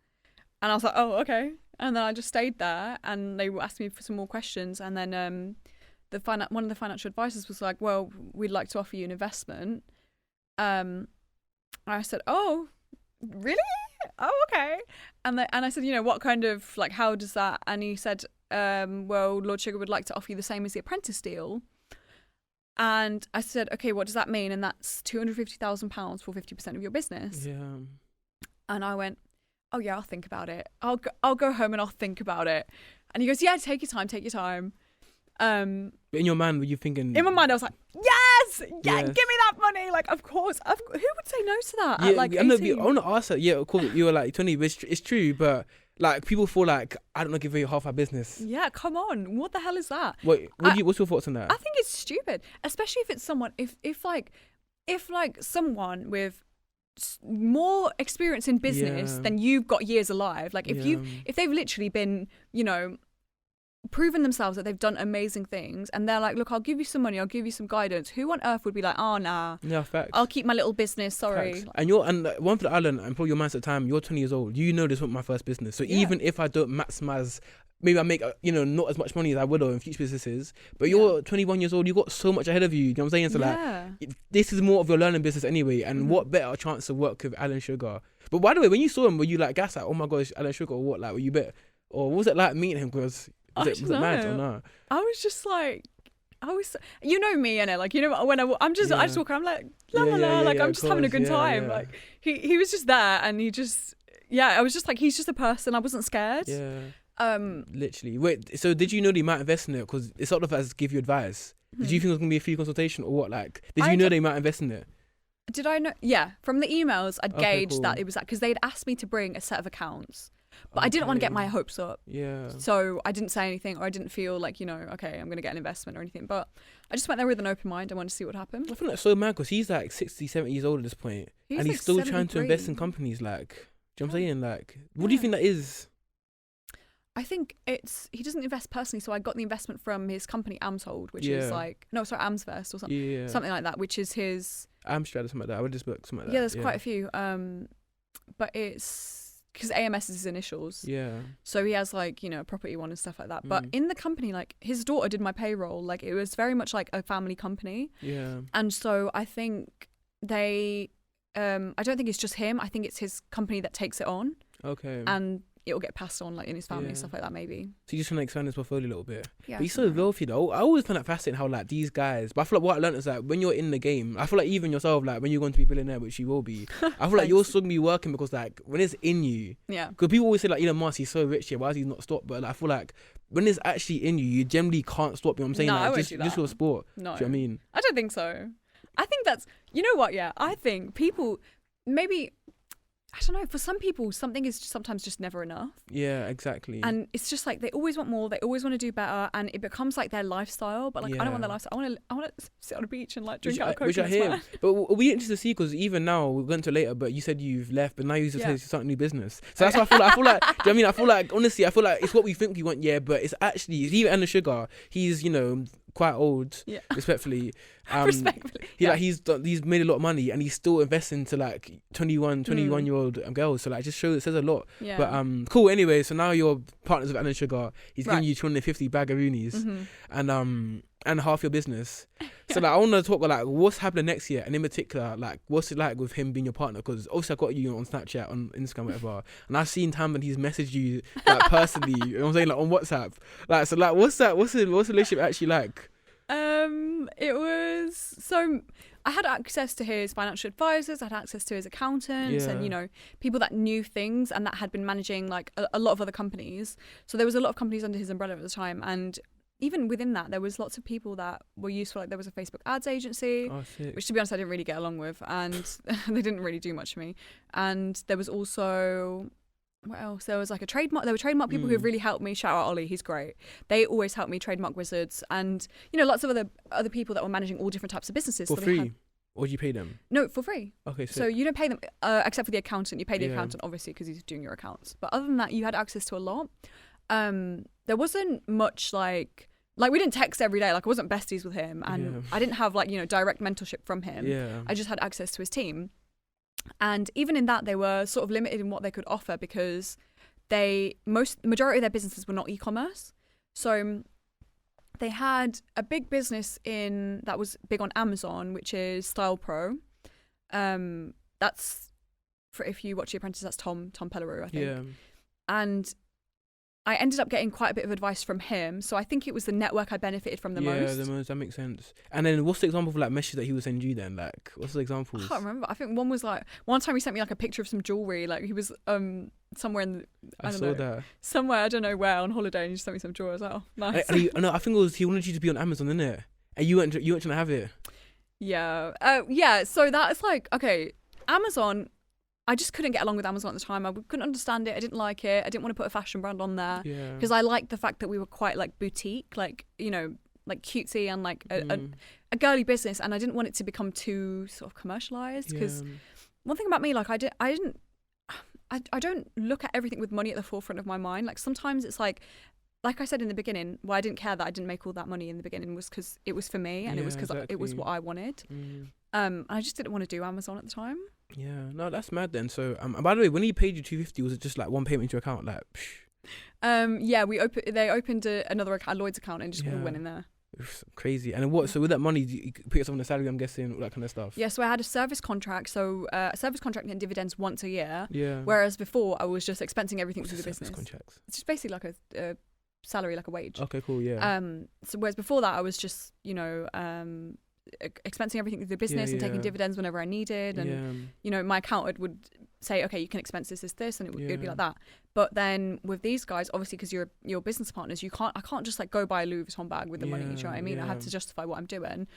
And I was like, oh, okay. And then I just stayed there, and they asked me for some more questions, and then one of the financial advisors was like, well, we'd like to offer you an investment. I said, oh, really? Oh, okay. And I said, what kind of, like, how does that? And he said, well, Lord Sugar would like to offer you the same as the apprentice deal. And I said, okay, what does that mean? And that's £250,000 for 50% of your business. Yeah. And I went, oh yeah, I'll think about it. I'll go home and I'll think about it. And he goes, yeah, take your time. But in your mind, were you thinking? In my mind, I was like, yes, give me that money. Like, of course. Who would say no to that? Yeah, At like 18? I want to ask her. Yeah, of course, you were like 20, but it's true. But Like people feel like I don't know, give away half our business. Yeah, come on. What the hell is that? What's your thoughts on that? I think it's stupid, especially if it's someone if someone with more experience in business than you've got years alive. Like if they've literally been, you know, proven themselves that they've done amazing things, and they're like, look, I'll give you some money, I'll give you some guidance. Who on earth would be like, oh nah, yeah, facts. I'll keep my little business. Sorry. Facts. And one thing that I learned, and probably your mindset at the time, you're 20 years old. You know this wasn't my first business. So even if I don't maximize, maybe I make not as much money as I would have in future businesses. But you're 21 years old. You got so much ahead of you. You know what I'm saying? So like, this is more of your learning business anyway. And what better chance to work with Alan Sugar? But by the way, when you saw him, were you like gas like, oh my gosh, Alan Sugar, or what? Like, were you bit, or what was it like meeting him? Because was it mad or not? I was just like, you know me, innit? Like, you know, when I just walk around, I'm like, la la la, like I'm just having a good time. Like he was just there, and he just, I was just like, he's just a person. I wasn't scared. Yeah. Literally. Wait, so did you know they might invest in it? Because it sort of as give you advice. Did you think it was gonna be a free consultation or what? Like, did you know they might invest in it? Did I know? Yeah, from the emails, I'd gauged that it was that, because they'd asked me to bring a set of accounts. But I didn't want to get my hopes up. Yeah. So I didn't say anything, or I didn't feel like, okay, I'm going to get an investment or anything. But I just went there with an open mind. I wanted to see what happened. I feel like so mad because he's like 60, 70 years old at this point. And he's still trying to invest in companies. Like, do you know what I'm saying? Like, what do you think that is? I think he doesn't invest personally. So I got the investment from his company, Amsold, which is like, Amsfest or something. Something like that, which is his... Amstrad or something like that. I read this book, something like that. Yeah, there's quite a few. But it's... because AMS is his initials. Yeah. So he has like, a property one and stuff like that. But in the company, like his daughter did my payroll. Like it was very much like a family company. Yeah. And so I think I don't think it's just him. I think it's his company that takes it on. Okay. And it'll get passed on like in his family and stuff like that maybe. So you're just trying to expand his portfolio a little bit. Yeah. But he's so wealthy though. I always find that fascinating how like these guys, but I feel like what I learned is that when you're in the game, I feel like even yourself, like when you're going to be a billionaire, which you will be, I feel like you're still going to be working because like when it's in you, because people always say like Elon Musk, he's so rich here, why has he not stopped? But like, I feel like when it's actually in you, you generally can't stop. You know what I'm saying? No, like, I won't do that. Just your sport. No. Do you know what I mean? I don't think so. I think that's, you know what, I think people, maybe... I don't know, for some people, something is sometimes just never enough. Yeah, exactly. And it's just like they always want more, they always want to do better, and it becomes like their lifestyle. But like, I don't want their lifestyle. I want to sit on a beach and like drink out of coconuts. Which I hear. But we interested to see, because even now, we'll go into later, but you said you've left, but now you're starting a new business. So that's why I feel like, do you know what I mean? I feel like, honestly, it's what we think we want, but it's actually, even Anna Sugar, he's, quite old, respectfully. Respectfully. He's made a lot of money and he's still investing to like 21-year-old girls. So like it says a lot. Yeah. But cool. Anyway, so now you're partners with Alan Sugar. He's giving you 250 bagaroonies and half your business. So like I want to talk about like what's happening next year, and in particular like what's it like with him being your partner, because obviously I got you on Snapchat, on Instagram, whatever, and I've seen time when he's messaged you like personally, you know what I'm saying, like on WhatsApp. Like so like what's the relationship actually like? It was, so I had access to his financial advisors, I had access to his accountants and, people that knew things and that had been managing like a lot of other companies. So there was a lot of companies under his umbrella at the time. And even within that, there was lots of people that were useful. Like there was a Facebook ads agency, which to be honest, I didn't really get along with, and they didn't really do much for me. And there was also... what else? There was like a trademark. There were trademark people who have really helped me. Shout out Ollie, he's great. They always help me. Trademark wizards, and lots of other people that were managing all different types of businesses for free. Or do you pay them? No, for free. Okay, sick. So you don't pay them except for the accountant. You pay the accountant obviously because he's doing your accounts. But other than that, you had access to a lot. There wasn't much like we didn't text every day. Like I wasn't besties with him, and I didn't have like direct mentorship from him. Yeah. I just had access to his team. And even in that, they were sort of limited in what they could offer because majority of their businesses were not e-commerce. So they had a big business that was big on Amazon, which is Style Pro. That's for, if you watch The Apprentice, that's Tom Pellereau, I think. Yeah. And I ended up getting quite a bit of advice from him. So I think it was the network I benefited from the most. Yeah, the most. That makes sense. And then what's the example of like messages that he was sending you then? Like, what's the examples? I can't remember. I think one was like, one time he sent me like a picture of some jewellery. Like he was somewhere in the, I don't know, somewhere, I don't know where, on holiday, and he just sent me some jewellery. I was like, oh, nice. I think it was, he wanted you to be on Amazon, didn't it? And you weren't trying to have it. Yeah. So that's like, okay, Amazon, I just couldn't get along with Amazon at the time. I couldn't understand it. I didn't like it. I didn't want to put a fashion brand on there because I liked the fact that we were quite like boutique, like, you know, like cutesy and like a girly business, and I didn't want it to become too sort of commercialized because one thing about me, like I don't look at everything with money at the forefront of my mind. Like sometimes it's like I said in the beginning, why I didn't care that I didn't make all that money in the beginning was because it was for me and it was because it was what I wanted. I just didn't want to do Amazon at the time. Yeah, no, that's mad then. So, by the way, when he paid you $250, was it just like one payment into your account? Like, yeah, they opened another account, Lloyd's account, and just all went in there. It's crazy. And what? So with that money, you put yourself on a salary, I'm guessing, all that kind of stuff. Yeah, so I had a service contract. So a service contract and dividends once a year. Yeah. Whereas before, I was just expensing everything through the business. Contracts? It's just basically like a salary, like a wage. Okay, cool. Yeah. So whereas before that, I was just, you know, expensing everything through the business and taking dividends whenever I needed, and you know, my accountant would say, okay, you can expense this, and it would be like that. But then with these guys, obviously, because you're business partners, I can't just like go buy a Louis Vuitton bag with the money. Do you know what I mean? I had to justify what I'm doing.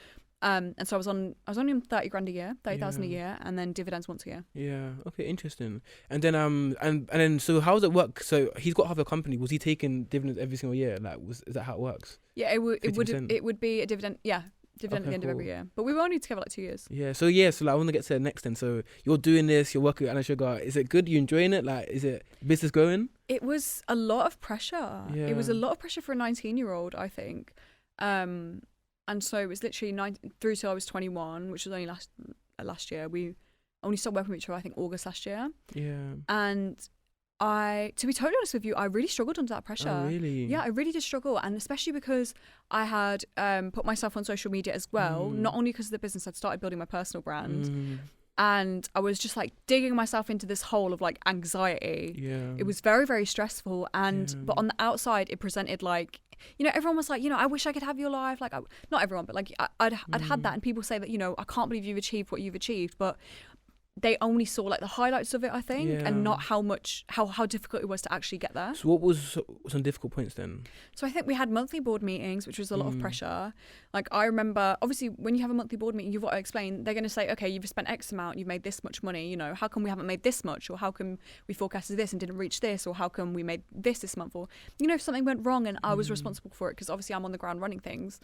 And so I was only on 30 grand a year, 30,000 a year, and then dividends once a year. Yeah. Okay. Interesting. And then and then so how does it work? So he's got half a company. Was he taking dividends every single year? Like, is that how it works? Yeah, it would be a dividend. Yeah. Dividend at the end of every year, but we were only together like 2 years. So like, I want to get to the next then. So you're doing this, you're working with Anna Sugar. Is it good? You enjoying it? Like, is it business going? It was a lot of pressure. It was a lot of pressure for a 19-year-old, I think. And so it was literally through till I was 21, which was only last year. We only stopped working with each other, I think, August last year. Yeah. And to be totally honest with you, I really struggled under that pressure. Oh, really? Yeah, I really did struggle. And especially because I had put myself on social media as well, not only because of the business, I'd started building my personal brand. And I was just like digging myself into this hole of like anxiety. Yeah. It was very, very stressful. But on the outside, it presented like, you know, everyone was like, you know, I wish I could have your life. Like, not everyone, but like I'd had that. And people say that, you know, I can't believe you've achieved what you've achieved. But they only saw like the highlights of it, I think, and not how difficult it was to actually get there. So what was some difficult points then? So I think we had monthly board meetings, which was a lot of pressure. Like I remember, obviously, when you have a monthly board meeting, you've got to explain. They're going to say, okay, you've spent X amount, you've made this much money. You know, how come we haven't made this much, or how come we forecasted this and didn't reach this, or how come we made this month, or you know, if something went wrong and I was responsible for it because obviously I'm on the ground running things.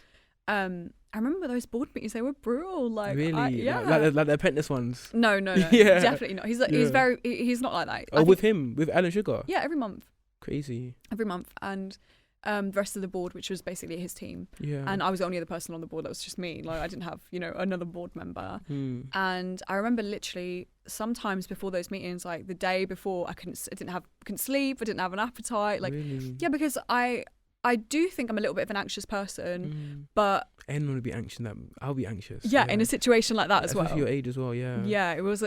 I remember those board meetings; they were brutal. Like, really, like the apprentice ones. No, definitely not. He's not like that. Oh, with him, with Alan Sugar. Yeah, every month. Crazy. Every month, and the rest of the board, which was basically his team. Yeah. And I was the only other person on the board. That was just me. Like I didn't have, you know, another board member. And I remember literally sometimes before those meetings, like the day before, I couldn't sleep. I didn't have an appetite. Like, really? Yeah, because I do think I'm a little bit of an anxious person, but anyone would be anxious. I'll be anxious. Yeah, in a situation like that as well. Especially your age as well. Yeah. Yeah, it was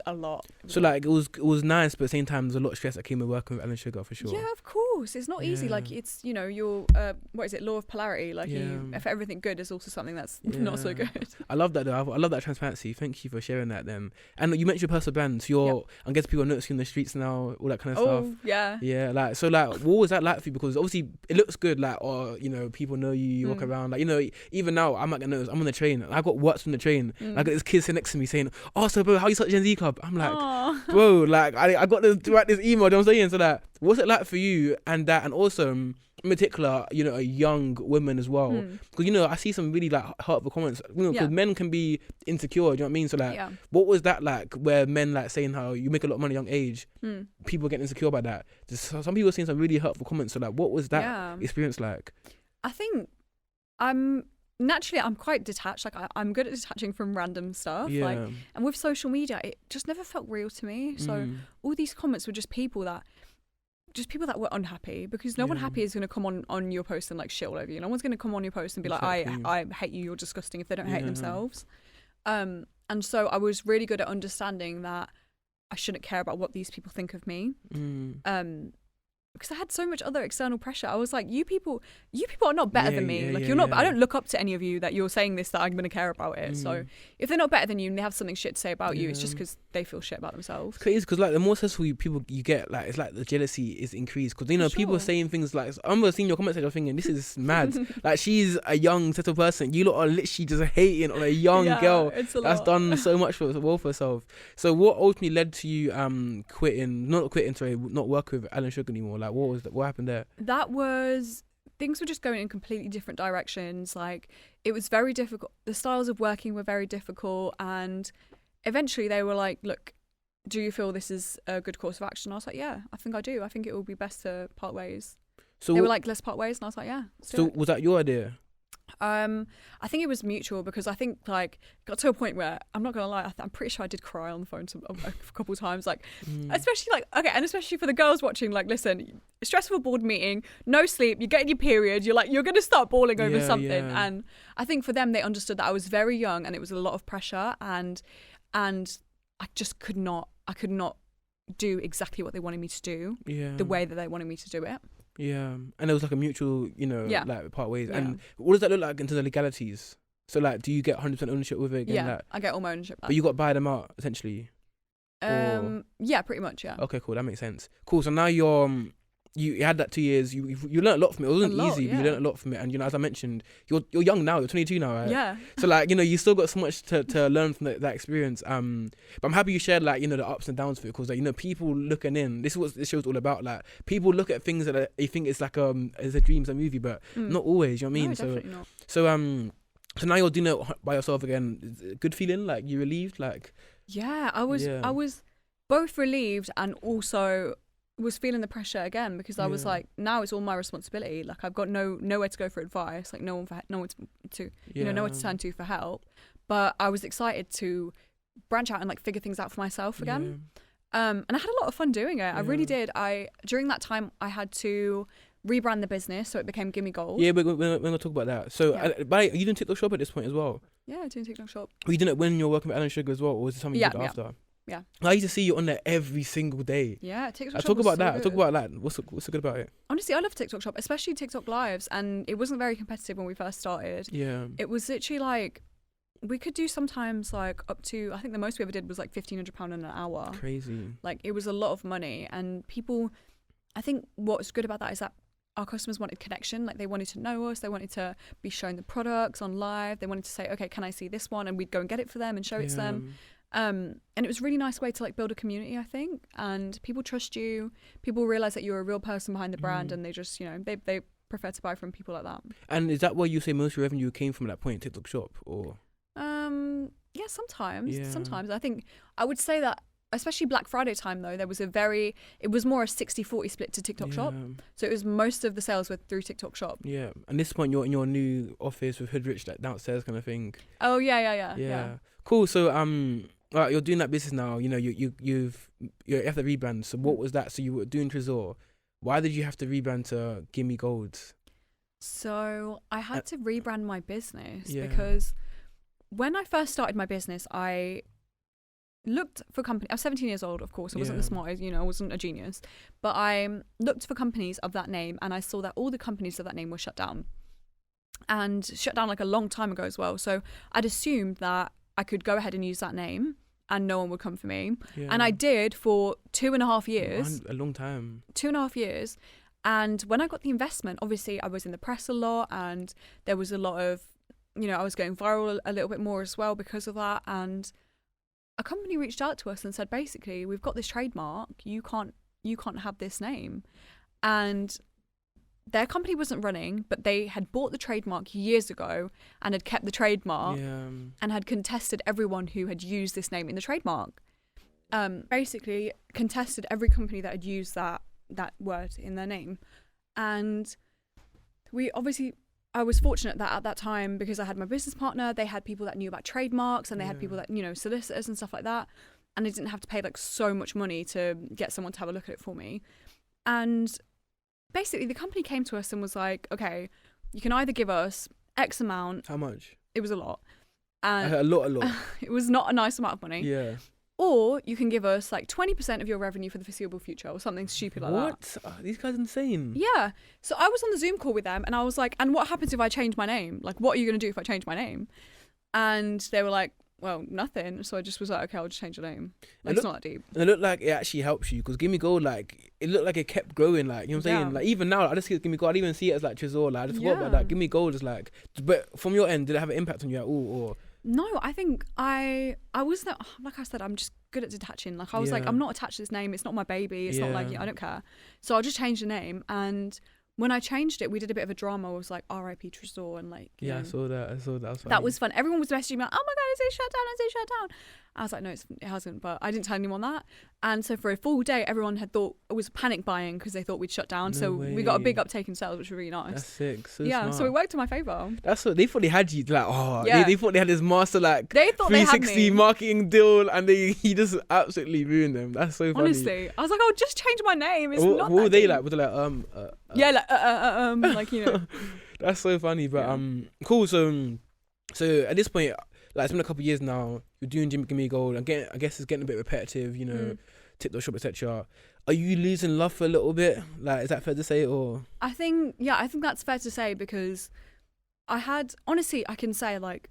a lot. So like it was nice, but at the same time, there's a lot of stress that came with working with Alan Sugar for sure. Yeah, of course, it's not easy. Like it's, you know, your what is it, law of polarity? Like if everything good is also something that's not so good. I love that though. I love that transparency. Thank you for sharing that. Then, and you mentioned your personal brand. So I guess people are noticing the streets now, all that kind of stuff. Yeah. Yeah, like so, like what was that like for you? Because obviously it looks good, like, or you know, people know you walk around, like, you know, even now I'm like, no, I'm on the train and I got works from the train. I got this kid sitting next to me saying, oh, so bro, how you start Gen Z Club? I'm like, aww. Bro, like I got to write this email, you know what I'm saying? So like, what's it like for you and that, and also in particular, you know, a young woman as well, because you know, I see some really like hurtful comments, you know, because men can be insecure, do you know what I mean? So like, what was that like, where men like saying how you make a lot of money at a young age, people get insecure by that? Just some people saying some really hurtful comments. So like, what was that experience like? I think naturally I'm quite detached. Like I'm good at detaching from random stuff. Like, and with social media, it just never felt real to me. So all these comments were just people that were unhappy, because no one happy is going to come on your post and like shit all over you. No one's going to come on your post and be like, I hate you, you're disgusting, if they don't hate themselves. And so I was really good at understanding that I shouldn't care about what these people think of me. because I had so much other external pressure. I was like, you people are not better than me. Like, you're not. yeah. I don't look up to any of you that you're saying this, that I'm going to care about it. So if they're not better than you and they have something shit to say about you, it's just because they feel shit about themselves. It's crazy because like the more successful people you get, like it's like the jealousy is increased because you know people are saying things like, I remember seeing your comment section thinking this is mad. Like she's a young settled person, you lot are literally just hating on a young girl that's done so much for herself. So what ultimately led to you not working with Alan Sugar anymore? Like what happened there? That was, things were just going in completely different directions. Like, it was very difficult. The styles of working were very difficult, and eventually they were like, look, do you feel this is a good course of action? I was like, yeah, I think I do. I think it will be best to part ways. So they were like, let's part ways, and I was like, yeah. So was that your idea? I think it was mutual, because I think like got to a point where, I'm not gonna lie, I'm pretty sure I did cry on the phone a couple of times, like especially like, okay, and especially for the girls watching, like, listen, stressful board meeting, no sleep, you're getting your period, you're gonna start bawling over something, and I think for them, they understood that I was very young and it was a lot of pressure, and I just could not do exactly what they wanted me to do, the way that they wanted me to do it. Yeah, and it was like a mutual, like part ways. Yeah. And what does that look like into the legalities? So like, do you get 100% ownership with it again? Yeah, like, I get all my ownership back. But you got to buy them out essentially. Yeah, pretty much. Yeah. Okay, cool. That makes sense. Cool. So now you had that 2 years. You learned a lot from it. It wasn't easy, but you learned a lot from it. And as I mentioned, you're young now. You're 22 now, right? Yeah. So like, you still got so much to learn from that experience. But I'm happy you shared like the ups and downs of it, because like people looking in. This is what this show's all about. Like, people look at things that they think it's like it's a dream, it's a movie, but not always. You know what I mean? No, definitely not. So now you're doing it by yourself again. Good feeling? Like, you relieved? Like, yeah, I was both relieved and also was feeling the pressure again, because I was like, now it's all my responsibility. Like, I've got nowhere to go for advice, like nowhere to turn to for help. But I was excited to branch out and like figure things out for myself again. And I had a lot of fun doing it. I really did. During that time I had to rebrand the business, so it became Gimme Gold. Yeah, but we're gonna talk about that. So are you doing TikTok Shop at this point as well? Yeah, doing TikTok Shop. Were you doing it when you were working with Alan Sugar as well, or was it something you did after? Yeah. I used to see you on there every single day. Yeah, TikTok Shop. Talk about that. Good. Talk about that. What's so good about it? Honestly, I love TikTok Shop, especially TikTok Lives, and it wasn't very competitive when we first started. Yeah. It was literally like, we could do sometimes like up to, I think the most we ever did was like £1,500 in an hour. Crazy. Like, it was a lot of money, and people, I think what's good about that is that our customers wanted connection. Like, they wanted to know us, they wanted to be shown the products on live, they wanted to say, okay, can I see this one, and we'd go and get it for them and show it to them. And it was a really nice way to like build a community, I think, and people trust you, people realize that you're a real person behind the brand, and they just, they prefer to buy from people like that. And is that why you say most of your revenue came from that point, TikTok Shop, or? Yeah, sometimes I think I would say that, especially Black Friday time though, it was more a 60-40 split to TikTok Shop. So it was most of the sales were through TikTok Shop. Yeah. And this point you're in your new office with Hoodrich, like downstairs kind of thing. Oh yeah. Cool. So you're doing that business now, you have to rebrand. So what was that? So you were doing Trésor. Why did you have to rebrand to Gimme Gold? So I had to rebrand my business because when I first started my business, I looked for companies. I was 17 years old, of course. I wasn't the smartest, I wasn't a genius. But I looked for companies of that name, and I saw that all the companies of that name were shut down. And shut down like a long time ago as well. So I'd assumed that I could go ahead and use that name and no one would come for me. Yeah. And I did for 2.5 years. A long time. 2.5 years. And when I got the investment, obviously I was in the press a lot, and there was a lot of, I was going viral a little bit more as well because of that. And a company reached out to us and said, basically, we've got this trademark. You can't have this name. And their company wasn't running, but they had bought the trademark years ago and had kept the trademark and had contested everyone who had used this name in the trademark. Basically contested every company that had used that word in their name. And I was fortunate that at that time, because I had my business partner, they had people that knew about trademarks, and they had people that, solicitors and stuff like that. And I didn't have to pay like so much money to get someone to have a look at it for me. And basically the company came to us and was like, okay, you can either give us X amount. How much? It was a lot. And a lot. It was not a nice amount of money. Yeah. or you can give us like 20% of your revenue for the foreseeable future or something stupid like that. What? These guys are insane. Yeah. So I was on the Zoom call with them and I was like, and what happens if I change my name? Like, what are you going to do if I change my name? And they were like, well, nothing. So I just was like, okay, I'll just change the name. Like, it's not that deep. And it looked like it actually helps you because Gimme Gold, like, it looked like it kept growing. Like, you know what I'm saying? Yeah. Like, even now, I just see it as Gimme Gold. I didn't even see it as like Tresor. Like, I just forgot about Yeah. that. Gimme Gold is like, but from your end, did it have an impact on you at all? Or No, I think I wasn't, like I said, I'm just good at detaching. Like I was like, Yeah. I'm not attached to this name. It's not my baby. It's not like, Yeah. I don't care. So I'll just change the name. And when I changed it, we did a bit of a drama. It was like R.I.P. Tresor and like, you yeah, know, I saw that. That was funny. that was fun. Everyone was messaging me like, oh my God, is it shut down? Is it shut down? I was like, no, it hasn't. But I didn't tell anyone that. And so for a full day, everyone had thought it was panic buying because they thought we'd shut down. No so we got a way. big uptake in sales, which was really nice. That's sick. So yeah, smart. so it worked in my favour. That's what they thought they had you. Like, oh, Yeah. they thought they had this master like They thought they had 360 me. marketing deal, and he just absolutely ruined them. That's so funny. Honestly, I was like, oh, just change my name. It's what, not what that were they deep. like? Were they like Yeah, like you know. That's so funny, but Yeah. cool. So at this point, like it's been a couple of years now. You're doing Gimme Gold. Again, I guess it's getting a bit repetitive. You know, TikTok Shop, etc. Are you losing love for a little bit? Like, is that fair to say, or? I think that's fair to say because I had, honestly, I can say like,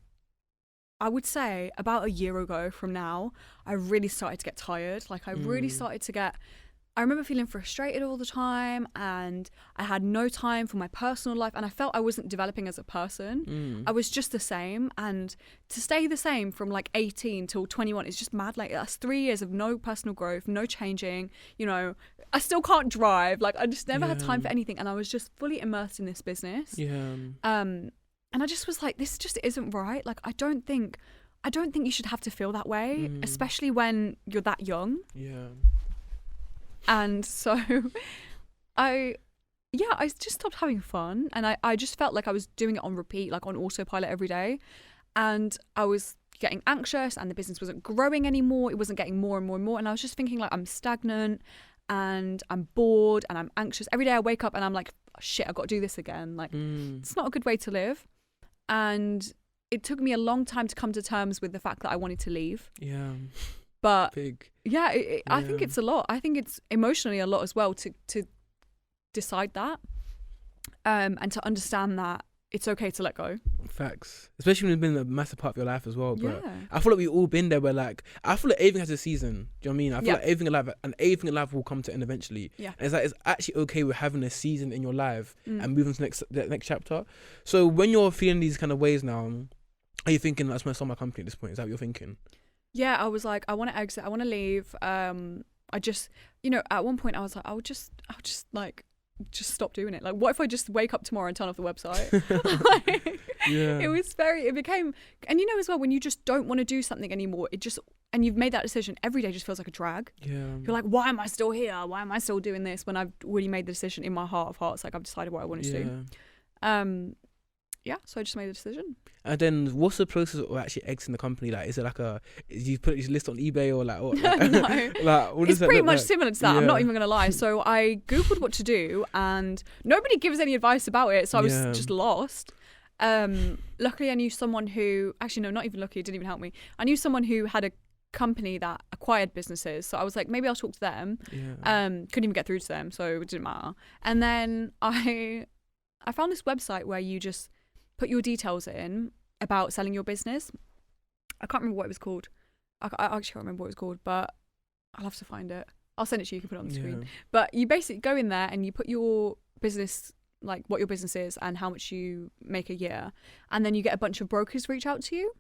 I would say about a year ago from now, I really started to get tired. Like I really started to get, I remember feeling frustrated all the time and I had no time for my personal life and I felt I wasn't developing as a person. I was just the same, and to stay the same from like 18 till 21 is just mad. Like that's 3 years of no personal growth, no changing, you know, I still can't drive. Like I just never had time for anything and I was just fully immersed in this business. Yeah. And I just was like, this just isn't right. Like I don't think you should have to feel that way, especially when you're that young. Yeah. And so I just stopped having fun and I just felt like I was doing it on repeat, like on autopilot every day. And I was getting anxious and the business wasn't growing anymore. It wasn't getting more and more and more. And I was just thinking like I'm stagnant and I'm bored and I'm anxious. Every day I wake up and I'm like, shit, I've got to do this again. Like it's not a good way to live. And it took me a long time to come to terms with the fact that I wanted to leave. Yeah. But Big. yeah, I think Yeah. it's a lot. I think it's emotionally a lot as well to decide that and to understand that it's okay to let go. Facts. Especially when it's been a massive part of your life as well. But Yeah. I feel like we've all been there where like, I feel like everything has a season. Do you know what I mean? I feel Yeah. like everything in life will come to an end eventually. Yeah. And it's like, it's actually okay with having a season in your life and moving to the next chapter. So when you're feeling these kind of ways now, are you thinking, that's my summer company at this point? Is that what you're thinking? Yeah, I was like, I want to exit. I want to leave. I just, you know, at one point I was like, I'll just like, just stop doing it. Like, what if I just wake up tomorrow and turn off the website? Like, Yeah. it became, and you know as well, when you just don't want to do something anymore, and you've made that decision, every day just feels like a drag. Yeah. You're like, why am I still here? Why am I still doing this when I've already made the decision in my heart of hearts? Like I've decided what I wanted to do. Yeah, so I just made a decision. And then what's the process of actually exiting the company? Like, is it like you put this list on eBay or like, what, like, No. like what does It's that pretty look much like? similar to that. I'm Yeah. not even going to lie. So I Googled what to do and nobody gives any advice about it. So I was Yeah. just lost. Luckily, I knew someone who, actually, no, not even lucky, it didn't even help me. I knew someone who had a company that acquired businesses. So I was like, maybe I'll talk to them. Yeah. Couldn't even get through to them. So it didn't matter. And then I found this website where you just put your details in about selling your business. I can't remember what it was called. I actually can't remember what it was called, but I'll have to find it. I'll send it to you. You can put it on the screen. But you basically go in there and you put your business, like what your business is and how much you make a year. And then you get a bunch of brokers reach out to you.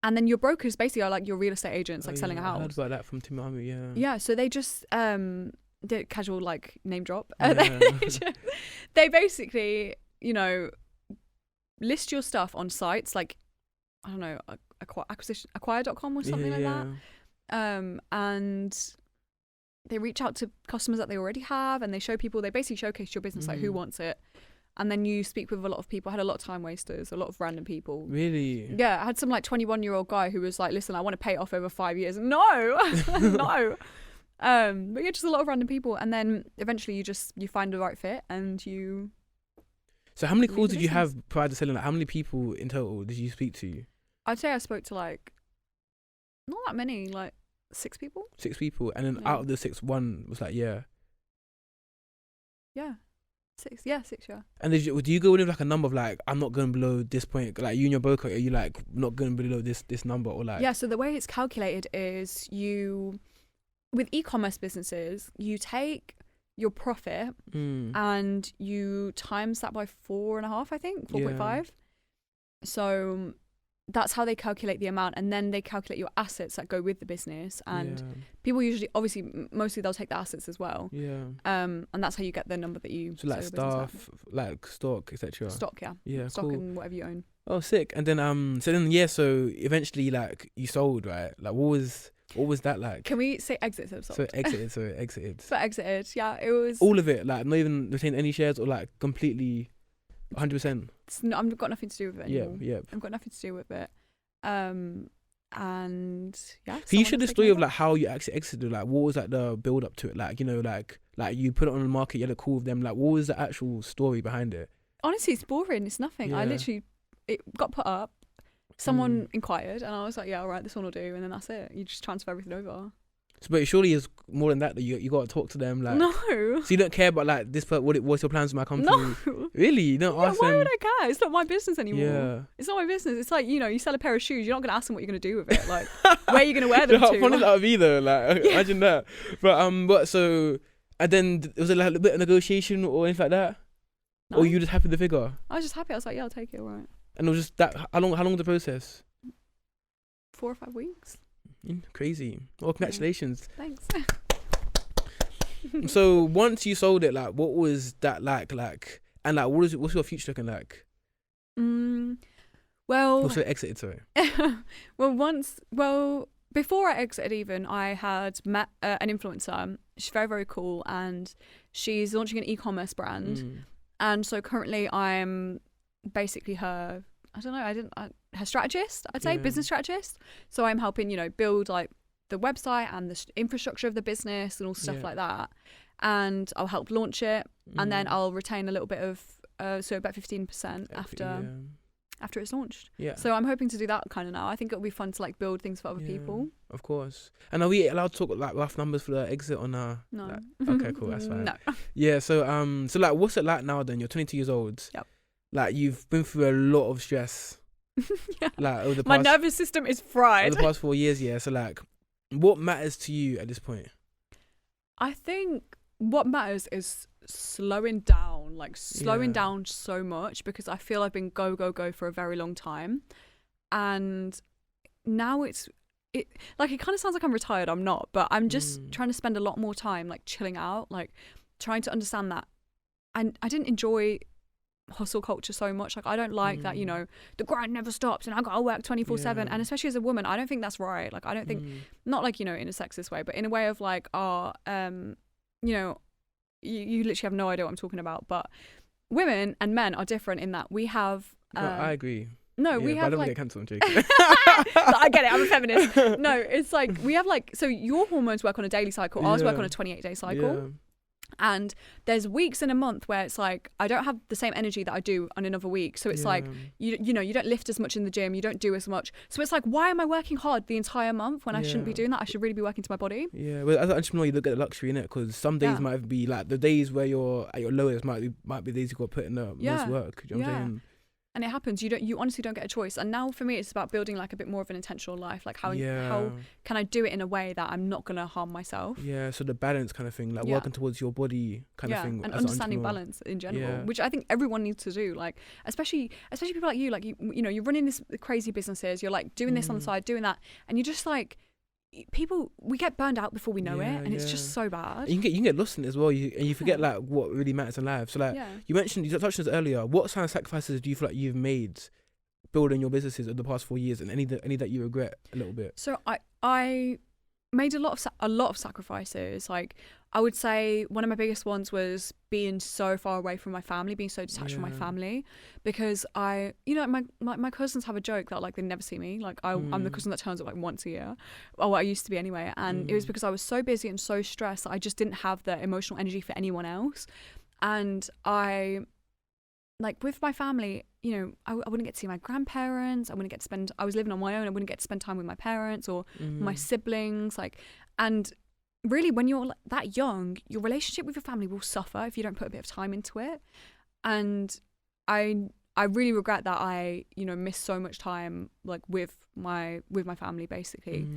And then your brokers basically are like your real estate agents, like selling a house. I heard about that from Tim Army, yeah. Yeah, so they just did casual like name drop. Yeah. They basically, you know, list your stuff on sites like, I don't know, acquire.com or something like that. And they reach out to customers that they already have and they show people, they basically showcase your business, like who wants it. And then you speak with a lot of people. I had a lot of time wasters, a lot of random people. Really? Yeah, I had some like 21-year-old guy who was like, listen, I want to pay it off over 5 years. No, no. But yeah, just a lot of random people. And then eventually you find the right fit and you... So how many Leave calls the did you business. have prior to selling? Like, how many people in total did you speak to? I'd say I spoke to like, not that many, like 6 people. 6 people, and then Yeah. out of the 6, one was like, yeah. Yeah, 6. Yeah, 6. Yeah. And do you go in with like a number of like, I'm not going below this point? Like you and your broker, are you like not going below this number, or like? Yeah. So the way it's calculated is with e-commerce businesses, you take your profit and you times that by 4.5, I think 4.5. So that's how they calculate the amount, and then they calculate your assets that go with the business. And people usually, obviously, mostly they'll take the assets as well. Yeah. And that's how you get the number that you. So like staff, like stock, etc. Stock, yeah. Yeah, Stock cool. and whatever you own. Oh, sick. And then so eventually like you sold, right? Like what was that like? Can we say exited? So exited. So exited, yeah. It was all of it, like not even retain any shares, or like completely 100%. I've got nothing to do with it anymore. Yeah. I've got nothing to do with it. And yeah. Can you share the story of like how you actually exited? Like what was like the build up to it? Like, you know, like you put it on the market, you had a call with them. Like what was the actual story behind it? Honestly, it's boring. It's nothing. Yeah. I literally, it got put up. Someone inquired, and I was like, yeah, all right, this one will do. And then that's it. You just transfer everything over. So, but surely it's more than that. That you got to talk to them. Like no. So you don't care about like this. What's your plans with my company? No. Really? You don't ask why them? would I care? It's not my business anymore. Yeah. It's not my business. It's like, you know, you sell a pair of shoes. You're not going to ask them what you're going to do with it. Like, where are you going to wear them How to? funny that would be though. Like imagine that. But so and then was it like a bit of negotiation or anything like that? No. Or you just happy with the figure? I was just happy. I was like, yeah, I'll take it. All right. And it was just that. How long was the process? 4 or 5 weeks. Crazy. Well, congratulations. Thanks. So once you sold it, like what was that like, and like what's your future looking like? Well, Also exited, sorry. Before I exited even, I had met an influencer. She's very, very cool, and she's launching an e-commerce brand. And so currently I'm basically her, her strategist, I'd say, business strategist. So I'm helping, you know, build like the website and the infrastructure of the business and all stuff like that. And I'll help launch it, and then I'll retain a little bit of, so about 15% after it's launched. Yeah. So I'm hoping to do that kind of now. I think it'll be fun to like build things for other people. Of course. And are we allowed to talk like rough numbers for the exit on No. Like, okay, cool. That's fine. No. Yeah. So like, what's it like now? Then you're 22 years old. Yep. Like you've been through a lot of stress. Yeah. Like over the past, my nervous system is fried. Over the past 4 years, yeah. So like, what matters to you at this point? I think what matters is slowing down down so much, because I feel I've been go for a very long time, and now it kind of sounds like I'm retired. I'm not, but I'm just trying to spend a lot more time like chilling out, like trying to understand that I didn't enjoy hustle culture so much. Like I don't like that, you know, the grind never stops and I gotta work 24/7, and especially as a woman, I don't think that's right. Like I don't think, not like, you know, in a sexist way, but in a way of like, you know, you literally have no idea what I'm talking about. But women and men are different in that we have I agree. No, we have I don't like... get cancelled, I'm joking. I get it, I'm a feminist. No, it's like we have like, so your hormones work on a daily cycle, ours work on a 28-day cycle. Yeah. And there's weeks in a month where it's like I don't have the same energy that I do on another week. So it's like you know, you don't lift as much in the gym, you don't do as much. So it's like, why am I working hard the entire month when I shouldn't be doing that? I should really be working to my body. Yeah, well, as an entrepreneur, you look at the luxury in it, because some days might be like the days where you're at your lowest might be days you got to put in the most work. You know what I'm saying? And it happens. You honestly don't get a choice. And now for me, it's about building like a bit more of an intentional life. Like how can I do it in a way that I'm not gonna harm myself? Yeah. So the balance kind of thing, like working towards your body kind of thing, and understanding balance in general, which I think everyone needs to do. Like especially people like you know, you're running this crazy businesses. You're like doing this on the side, doing that, and you're just like, we get burned out before we know it, and it's just so bad. You can get lost in it as well, and you forget like what really matters in life. So like you touched on this earlier. What kind of sacrifices do you feel like you've made building your businesses over the past 4 years, and any that you regret a little bit? So I made a lot of sacrifices. Like I would say one of my biggest ones was being so far away from my family, being so detached from my family, because my cousins have a joke that like they never see me. Like I'm the cousin that turns up like once a year, or what I used to be anyway. And it was because I was so busy and so stressed that I just didn't have the emotional energy for anyone else. And I like with my family, you know, I wouldn't get to see my grandparents. I was living on my own. I wouldn't get to spend time with my parents or my siblings. Like, and really, when you're that young, your relationship with your family will suffer if you don't put a bit of time into it. And I really regret that I, you know, missed so much time like with my family basically.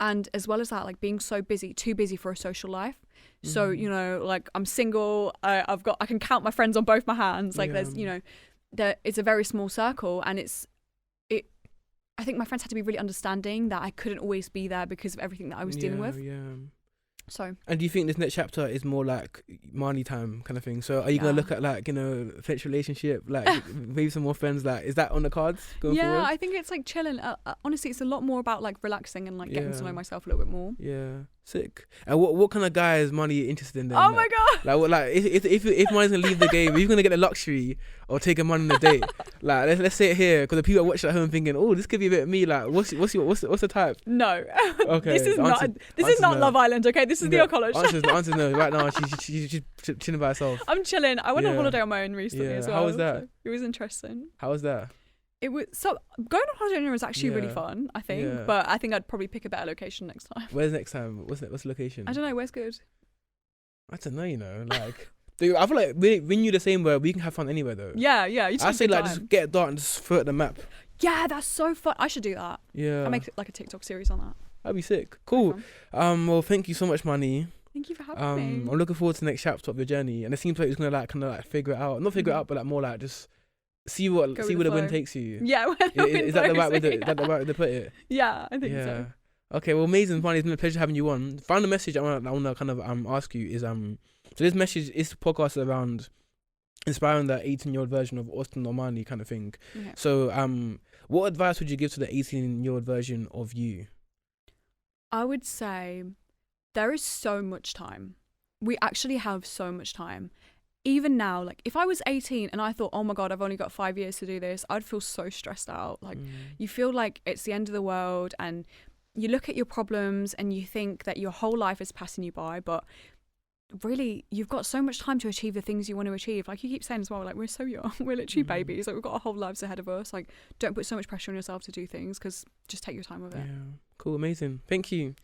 And as well as that, like being so busy, too busy for a social life. So, you know, like I'm single, I can count my friends on both my hands. Like there's, you know, it's a very small circle, and I think my friends had to be really understanding that I couldn't always be there because of everything that I was dealing with. So. And do you think this next chapter is more like Marnie time kind of thing? So are you going to look at like, you know, future relationship, like maybe some more friends, like is that on the cards going forward? I think it's like chilling. Honestly, it's a lot more about like relaxing and like getting to know myself a little bit more. Yeah, sick. And what kind of guy is Marnie interested in then? Oh my God. Like if Marnie's going to leave the game, if you're going to get the luxury or take a man on a date, like let's say it here, because the people are watching at home thinking, oh, this could be a bit of me. Like what's the type? No. Okay. This is not Love Island, okay? This is the Okolo Show. The answer's no. Right now, she's chilling by herself. I'm chilling. I went on holiday on my own recently as well. How was that? So it was interesting. How was that? It was going on holiday was actually really fun, I think. Yeah. But I think I'd probably pick a better location next time. Where's next time? What's the location? I don't know. Where's good? I don't know. You know, like. Dude, I feel like when you're the same where we can have fun anywhere though. Yeah. You just I say like just get a dart and just throw it at the map. Yeah, that's so fun. I should do that. Yeah. I'll make like a TikTok series on that. That'd be sick. Cool. Well, thank you so much, Marnie. Thank you for having me. I'm looking forward to the next chapter of your journey, and it seems like it's gonna like kind of like figure it out. Not figure it out, but like more like just see where the wind takes you. Yeah. Is that the right way to put it? Yeah, I think so. Okay. Well, amazing, Marnie. It's been a pleasure having you on. Final message I want to kind of ask you is so this message is podcast around inspiring the 18-year-old version of Austin or Marnie kind of thing. Okay. So what advice would you give to the 18-year-old version of you? I would say there is so much time. We actually have so much time. Even now, like if I was 18 and I thought, oh my God, I've only got 5 years to do this, I'd feel so stressed out. Like you feel like it's the end of the world, and you look at your problems and you think that your whole life is passing you by, but really you've got so much time to achieve the things you want to achieve. Like you keep saying as well, like we're so young, we're literally babies, like we've got our whole lives ahead of us. Like don't put so much pressure on yourself to do things, because just take your time with it. Cool, amazing, thank you.